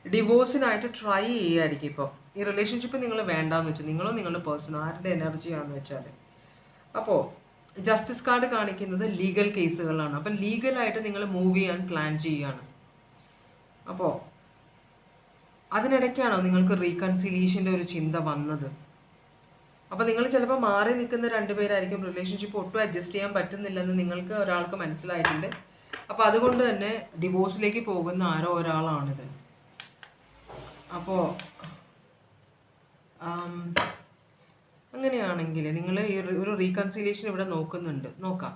ഡിവോഴ്സിനായിട്ട് ട്രൈ ചെയ്യുമായിരിക്കും. ഇപ്പോൾ ഈ റിലേഷൻഷിപ്പ് നിങ്ങൾ വേണ്ടാന്ന് വെച്ചാൽ, നിങ്ങളോ നിങ്ങളുടെ പേഴ്സണോ ആരുടെ എനർജിയാണെന്ന് വെച്ചാൽ. അപ്പോൾ ജസ്റ്റിസ് കാർഡ് കാണിക്കുന്നത് ലീഗൽ കേസുകളാണ്. അപ്പം ലീഗലായിട്ട് നിങ്ങൾ മൂവ് ചെയ്യാൻ പ്ലാൻ ചെയ്യുകയാണ്. അപ്പോൾ അതിനിടയ്ക്കാണോ നിങ്ങൾക്ക് റീകൺസിലിയേഷൻ്റെ ഒരു ചിന്ത വന്നത്? അപ്പോൾ നിങ്ങൾ ചിലപ്പോൾ മാറി നിൽക്കുന്ന രണ്ടുപേരായിരിക്കും. റിലേഷൻഷിപ്പ് ഒട്ടും അഡ്ജസ്റ്റ് ചെയ്യാൻ പറ്റുന്നില്ലെന്ന് നിങ്ങൾക്ക് ഒരാൾക്ക് മനസ്സിലായിട്ടുണ്ട്. അപ്പോൾ അതുകൊണ്ട് തന്നെ ഡിവോഴ്സിലേക്ക് പോകുന്ന ആരോ ഒരാളാണിത്. അപ്പോൾ അങ്ങനെയാണെങ്കിൽ നിങ്ങൾ ഈ ഒരു റീകൺസിലിയേഷൻ ഇവിടെ നോക്കാം.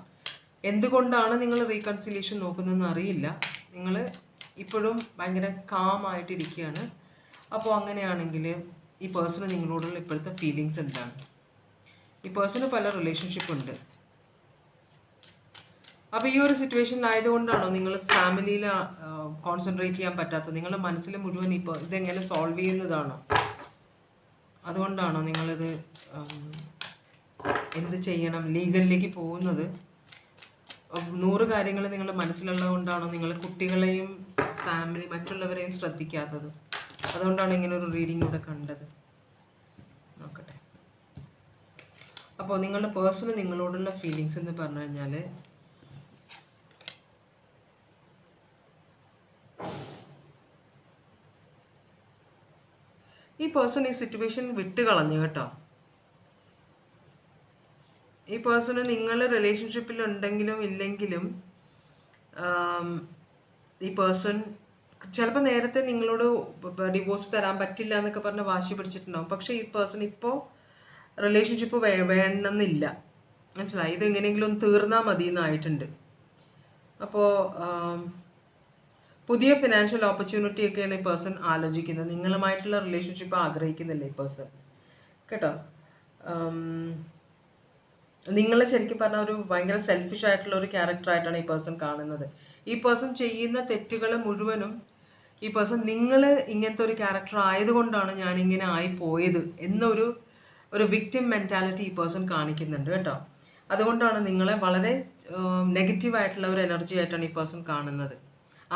എന്തുകൊണ്ടാണ് നിങ്ങൾ റീകൺസിലിയേഷൻ നോക്കുന്നതെന്ന് അറിയില്ല. നിങ്ങൾ ഇപ്പോഴും ഭയങ്കര കാം ആയിട്ടിരിക്കുകയാണ്. അപ്പോൾ അങ്ങനെയാണെങ്കിൽ ഈ പേഴ്സണ് നിങ്ങളോടുള്ള ഇപ്പോഴത്തെ ഫീലിങ്സ് എന്താണ്? ഈ പേഴ്സണ് പല റിലേഷൻഷിപ്പ് ഉണ്ട്. അപ്പോൾ ഈ ഒരു സിറ്റുവേഷനിലായതുകൊണ്ടാണോ നിങ്ങൾ ഫാമിലിയിൽ കോൺസെൻട്രേറ്റ് ചെയ്യാൻ പറ്റാത്തത്? നിങ്ങളുടെ മനസ്സിൽ മുഴുവൻ ഇപ്പോൾ ഇതെങ്ങനെ സോൾവ് ചെയ്യുന്നതാണോ? അതുകൊണ്ടാണോ നിങ്ങളിത് എന്ത് ചെയ്യണം ലീഗലിലേക്ക് പോകുന്നത്? 100 കാര്യങ്ങൾ നിങ്ങളുടെ മനസ്സിലുള്ളത് കൊണ്ടാണോ നിങ്ങൾ കുട്ടികളെയും ഫാമിലി മറ്റുള്ളവരെയും ശ്രദ്ധിക്കാത്തത്? അതുകൊണ്ടാണ് ഇങ്ങനെ ഒരു റീഡിംഗ് ഇവിടെ കണ്ടത്. നോക്കട്ടെ. അപ്പോൾ നിങ്ങളുടെ പേഴ്സണ് നിങ്ങളോടുള്ള ഫീലിങ്സ് എന്ന് പറഞ്ഞു കഴിഞ്ഞാൽ ഈ പേഴ്സൺ ഈ സിറ്റുവേഷൻ വിട്ട് കളഞ്ഞു കേട്ടോ. ഈ പേഴ്സണ് നിങ്ങൾ റിലേഷൻഷിപ്പിൽ ഉണ്ടെങ്കിലും ഇല്ലെങ്കിലും ഈ പേഴ്സൺ ചിലപ്പോൾ നേരത്തെ നിങ്ങളോട് ഡിവോഴ്സ് തരാൻ പറ്റില്ല എന്നൊക്കെ പറഞ്ഞ് വാശി പിടിച്ചിട്ടുണ്ടാവും. പക്ഷേ ഈ പേഴ്സൺ ഇപ്പോൾ റിലേഷൻഷിപ്പ് വേണമെന്നില്ല. മനസ്സിലായി? ഇത് എങ്ങനെയെങ്കിലും ഒന്ന് തീർന്നാൽ മതി എന്നായിട്ടുണ്ട്. അപ്പോൾ പുതിയ ഫിനാൻഷ്യൽ ഓപ്പർച്യൂണിറ്റി ഒക്കെയാണ് ഈ പേഴ്സൺ ആലോചിക്കുന്നത്. നിങ്ങളുമായിട്ടുള്ള റിലേഷൻഷിപ്പ് ആഗ്രഹിക്കുന്നില്ല ഈ പേഴ്സൺ കേട്ടോ. നിങ്ങളെ ശരിക്കും പറഞ്ഞാൽ ഒരു ഭയങ്കര സെൽഫിഷ് ആയിട്ടുള്ള ഒരു ക്യാരക്ടറായിട്ടാണ് ഈ പേഴ്സൺ കാണുന്നത്. ഈ പേഴ്സൺ ചെയ്യുന്ന തെറ്റുകൾ മുഴുവനും ഈ പേഴ്സൺ നിങ്ങൾ ഇങ്ങനത്തെ ഒരു ക്യാരക്ടർ ആയതുകൊണ്ടാണ് ഞാനിങ്ങനെ ആയിപ്പോയത് എന്നൊരു വിക്ടിം മെൻറ്റാലിറ്റി ഈ പേഴ്സൺ കാണിക്കുന്നുണ്ട് കേട്ടോ. അതുകൊണ്ടാണ് നിങ്ങളെ വളരെ നെഗറ്റീവായിട്ടുള്ള ഒരു എനർജി ആയിട്ടാണ് ഈ പേഴ്സൺ കാണുന്നത്.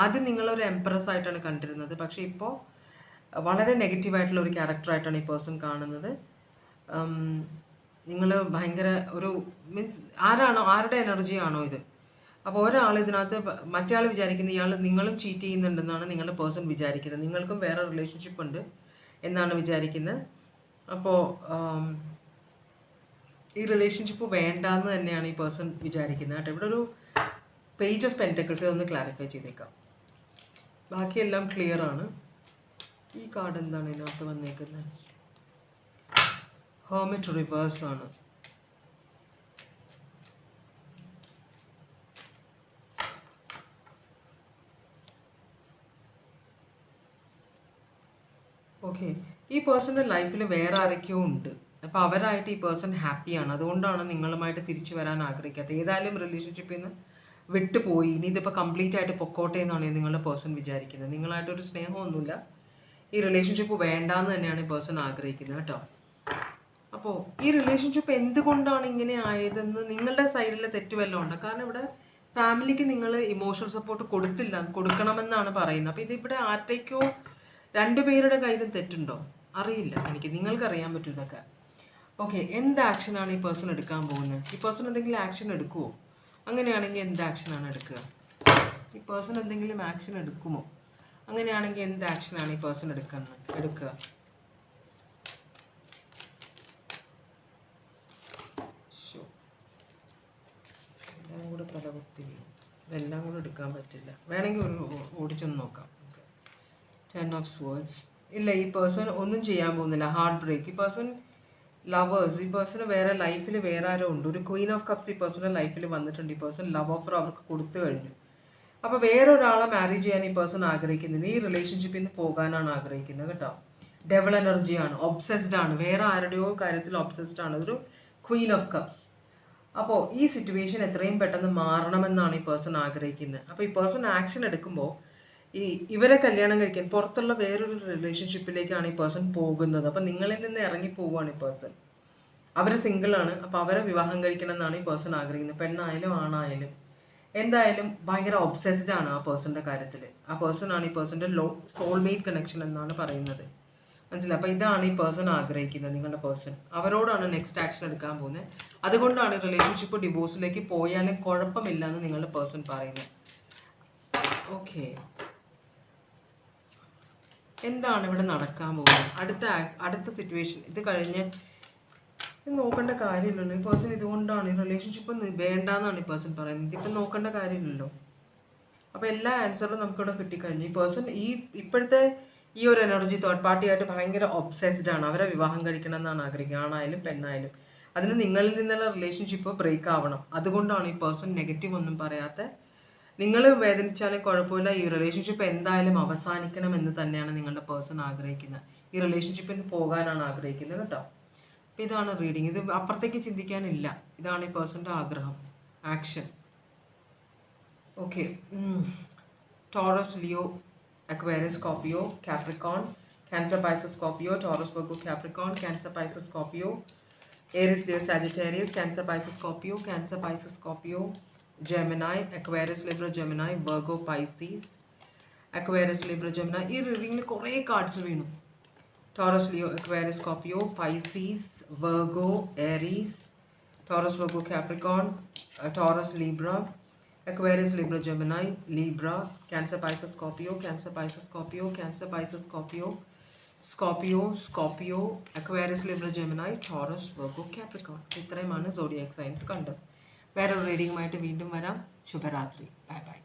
ആദ്യം നിങ്ങളൊരു എംപ്രസ് ആയിട്ടാണ് കണ്ടിരുന്നത്. പക്ഷേ ഇപ്പോൾ വളരെ നെഗറ്റീവായിട്ടുള്ള ഒരു ക്യാരക്ടറായിട്ടാണ് ഈ പേഴ്സൺ കാണുന്നത്. നിങ്ങൾ ഭയങ്കര ഒരു മീൻസ് ആരുടെ എനർജി ആണോ ഇത്? അപ്പോൾ ഒരാൾ ഇതിനകത്ത് മറ്റേ ആൾ വിചാരിക്കുന്നത് നിങ്ങളും ചീറ്റ് ചെയ്യുന്നുണ്ടെന്നാണ് നിങ്ങളുടെ പേഴ്സൺ വിചാരിക്കുന്നത്. നിങ്ങൾക്കും വേറെ റിലേഷൻഷിപ്പ് ഉണ്ട് എന്നാണ് വിചാരിക്കുന്നത്. അപ്പോൾ ഈ റിലേഷൻഷിപ്പ് വേണ്ടാന്ന് തന്നെയാണ് ഈ പേഴ്സൺ വിചാരിക്കുന്നത് കേട്ടോ. ഇവിടെ ഒരു പേജ് ഓഫ് പെൻറ്റക്കിൾസ് ഒന്ന് ക്ലാരിഫൈ ചെയ്തേക്കാം. ബാക്കിയെല്ലാം ക്ലിയർ ആണ്. ഈ കാർഡ് എന്താണ് ഇതിനകത്ത് വന്നേക്കുന്നത്? ഹെർമിറ്റ് റിവേഴ്സ് ആണ്. ഓക്കെ. ഈ പേഴ്സൻ്റെ ലൈഫിൽ വേറെ ആരൊക്കെയോ ഉണ്ട്. അപ്പോൾ അവരായിട്ട് ഈ പേഴ്സൺ ഹാപ്പിയാണ്. അതുകൊണ്ടാണ് നിങ്ങളുമായിട്ട് തിരിച്ചു വരാൻ ആഗ്രഹിക്കാത്തത്. ഏതായാലും റിലേഷൻഷിപ്പിൽ നിന്ന് വിട്ടുപോയി, ഇനി ഇതിപ്പോൾ കംപ്ലീറ്റ് ആയിട്ട് പൊക്കോട്ടെ എന്നാണ് നിങ്ങളുടെ പേഴ്സൺ വിചാരിക്കുന്നത്. നിങ്ങളായിട്ടൊരു സ്നേഹമൊന്നുമില്ല, ഈ റിലേഷൻഷിപ്പ് വേണ്ടാന്ന് തന്നെയാണ് ഈ പേഴ്സൺ ആഗ്രഹിക്കുന്നത് കേട്ടോ. അപ്പോൾ ഈ റിലേഷൻഷിപ്പ് എന്തുകൊണ്ടാണ് ഇങ്ങനെ ആയതെന്ന് നിങ്ങളുടെ സൈഡിലെ തെറ്റ് വല്ലതും ഉണ്ടോ? കാരണം ഇവിടെ ഫാമിലിക്ക് നിങ്ങൾ ഇമോഷണൽ സപ്പോർട്ട് കൊടുക്കണമെന്നാണ് പറയുന്നത്. അപ്പോൾ ഇതിവിടെ ആർക്കേക്കോ രണ്ടുപേരുടെ കയ്യിലും തെറ്റുണ്ടോ അറിയില്ല. നിങ്ങൾക്കറിയാൻ പറ്റും ഇതൊക്കെ. ഓക്കെ. എന്ത് ആക്ഷനാണ് ഈ പേഴ്സൺ എടുക്കാൻ പോകുന്നത്? ഈ പേഴ്സൺ എന്തെങ്കിലും ആക്ഷൻ എടുക്കുമോ? അങ്ങനെയാണെങ്കിൽ എന്ത് ആക്ഷനാണ് എടുക്കുക? ഈ പേഴ്സൺ എന്തെങ്കിലും ആക്ഷൻ എടുക്കുമോ? അങ്ങനെയാണെങ്കിൽ എന്ത് ആക്ഷനാണ് ഈ പേഴ്സൺ എടുക്കുക? എല്ലാം കൂടെ തലകുത്തി ഇതെല്ലാം കൂടെ എടുക്കാൻ പറ്റില്ല. വേണമെങ്കിൽ ഒരു ഓടിച്ചൊന്ന് നോക്കാം. 10 of Swords. ഇല്ല, ഈ പേഴ്സൺ ഒന്നും ചെയ്യാൻ പോകുന്നില്ല. Heart break. ഈ പേഴ്സൺ ലവേഴ്സ്. ഈ പേഴ്സണ് വേറെ ലൈഫിൽ വേറെ ആരോ ഉണ്ട്. ഒരു ക്വീൻ ഓഫ് കപ്സ് ഈ പേഴ്സണെ ലൈഫിൽ വന്നിട്ടുണ്ട്. ഈ പേഴ്സൺ ലവ് ഓഫർ അവർക്ക് കൊടുത്തു കഴിഞ്ഞു. അപ്പോൾ വേറൊരാളെ മാരേജ് ചെയ്യാൻ ഈ പേഴ്സൺ ആഗ്രഹിക്കുന്നില്ല. ഈ റിലേഷൻഷിപ്പിൽ നിന്ന് പോകാനാണ് ആഗ്രഹിക്കുന്നത് കേട്ടോ. ഡെവൽ എനർജിയാണ്, ഒബ്സെസ്ഡ് ആണ്, വേറെ ആരുടെയോ കാര്യത്തിൽ ഒബ്സെസ്ഡ് ആണ്. ഒരു ക്വീൻ ഓഫ് കപ്സ്. അപ്പോൾ ഈ സിറ്റുവേഷൻ എത്രയും പെട്ടെന്ന് മാറണമെന്നാണ് ഈ പേഴ്സൺ ആഗ്രഹിക്കുന്നത്. അപ്പോൾ ഈ പേഴ്സൺ ആക്ഷൻ എടുക്കുമ്പോൾ ഇവരെ കല്യാണം കഴിക്കാൻ പുറത്തുള്ള വേറൊരു റിലേഷൻഷിപ്പിലേക്കാണ് ഈ പേഴ്സൺ പോകുന്നത്. അപ്പം നിങ്ങളിൽ നിന്ന് ഇറങ്ങി പോവുകയാണ് ഈ പേഴ്സൺ. അവർ സിംഗിളാണ്. അപ്പോൾ അവരെ വിവാഹം കഴിക്കണം എന്നാണ് ഈ പേഴ്സൺ ആഗ്രഹിക്കുന്നത്. പെണ്ണായാലും ആണായാലും എന്തായാലും ഭയങ്കര ഒബ്സെസ്ഡ് ആണ് ആ പേഴ്സൻ്റെ കാര്യത്തിൽ. ആ പേഴ്സൺ ആണ് ഈ പേഴ്സൻ്റെ സോൾമേറ്റ് കണക്ഷൻ എന്നാണ് പറയുന്നത്. മനസ്സിലായി? അപ്പോൾ ഇതാണ് ഈ പേഴ്സൺ ആഗ്രഹിക്കുന്നത്. നിങ്ങളുടെ പേഴ്സൺ അവരോടാണ് നെക്സ്റ്റ് ആക്ഷൻ എടുക്കാൻ പോകുന്നത്. അതുകൊണ്ടാണ് റിലേഷൻഷിപ്പ് ഡിവോഴ്സിലേക്ക് പോയാലും കുഴപ്പമില്ല എന്ന് നിങ്ങളുടെ പേഴ്സൺ പറയുന്നത്. ഓക്കെ. എന്താണ് ഇവിടെ നടക്കാൻ പോകുന്നത്? അടുത്ത സിറ്റുവേഷൻ ഇത് കഴിഞ്ഞ് ഇത് നോക്കേണ്ട കാര്യമില്ലല്ലോ. ഈ പേഴ്സൺ ഇതുകൊണ്ടാണ് ഈ റിലേഷൻഷിപ്പ് വേണ്ടാന്നാണ് ഈ പേഴ്സൺ പറയുന്നത്. ഇതിപ്പം നോക്കേണ്ട കാര്യമില്ലല്ലോ. അപ്പോൾ എല്ലാ ആൻസറും നമുക്കിവിടെ കിട്ടിക്കഴിഞ്ഞു. ഈ പേഴ്സൺ ഇപ്പോഴത്തെ ഈ ഒരു എനർജി തേർഡ് പാർട്ടി ആയിട്ട് ഭയങ്കര ഒബ്സെസ്ഡ് ആണ്. അവരെ വിവാഹം കഴിക്കണം എന്നാണ് ആഗ്രഹിക്കുന്നത്, ആണായാലും പെണ്ണായാലും. അതിന് നിങ്ങളിൽ നിന്നുള്ള റിലേഷൻഷിപ്പ് ബ്രേക്ക് ആവണം. അതുകൊണ്ടാണ് ഈ പേഴ്സൺ നെഗറ്റീവ് ഒന്നും പറയാത്ത. നിങ്ങൾ വേദനിച്ചാലും കുഴപ്പമില്ല, ഈ റിലേഷൻഷിപ്പ് എന്തായാലും അവസാനിക്കണം എന്ന് തന്നെയാണ് നിങ്ങളുടെ പേഴ്സൺ ആഗ്രഹിക്കുന്നത്. ഈ റിലേഷൻഷിപ്പിന് പോകാനാണ് ആഗ്രഹിക്കുന്നത് കേട്ടോ. അപ്പോൾ ഇതാണ് റീഡിങ്. ഇത് അപ്പുറത്തേക്ക് ചിന്തിക്കാനില്ല. ഇതാണ് ഈ പേഴ്സൻ്റെ ആഗ്രഹം, action. Okay. Taurus, Leo, Aquarius, Scorpio, Capricorn, Cancer, Pisces, Scorpio, Taurus, Virgo, Capricorn, Cancer, Pisces, Scorpio, Aries, Leo, Sagittarius, Cancer, Pisces, Scorpio, Cancer, Pisces, Scorpio, Gemini, Aquarius, Libra, Gemini, Virgo, Pisces, Aquarius, Libra, Gemini. ഈ റീഡിങ്ങിൽ കുറേ cards വീണു. Taurus, Leo, Aquarius, Scorpio, Pisces, Virgo, Aries, Taurus, Virgo, Capricorn, Taurus, Libra, Aquarius, Libra, Gemini, Libra, Cancer, Pisces, Scorpio, Cancer, Pisces, Scorpio, Cancer, Pisces, Scorpio, Scorpio, Aquarius, Libra, Gemini, Taurus, Virgo, Capricorn. ഇത്രയുമാണ് zodiac signs കണ്ടത്. വേറൊരു റീഡിങ്ങുമായിട്ട് വീണ്ടും വരാം. ശുഭരാത്രി. Bye bye.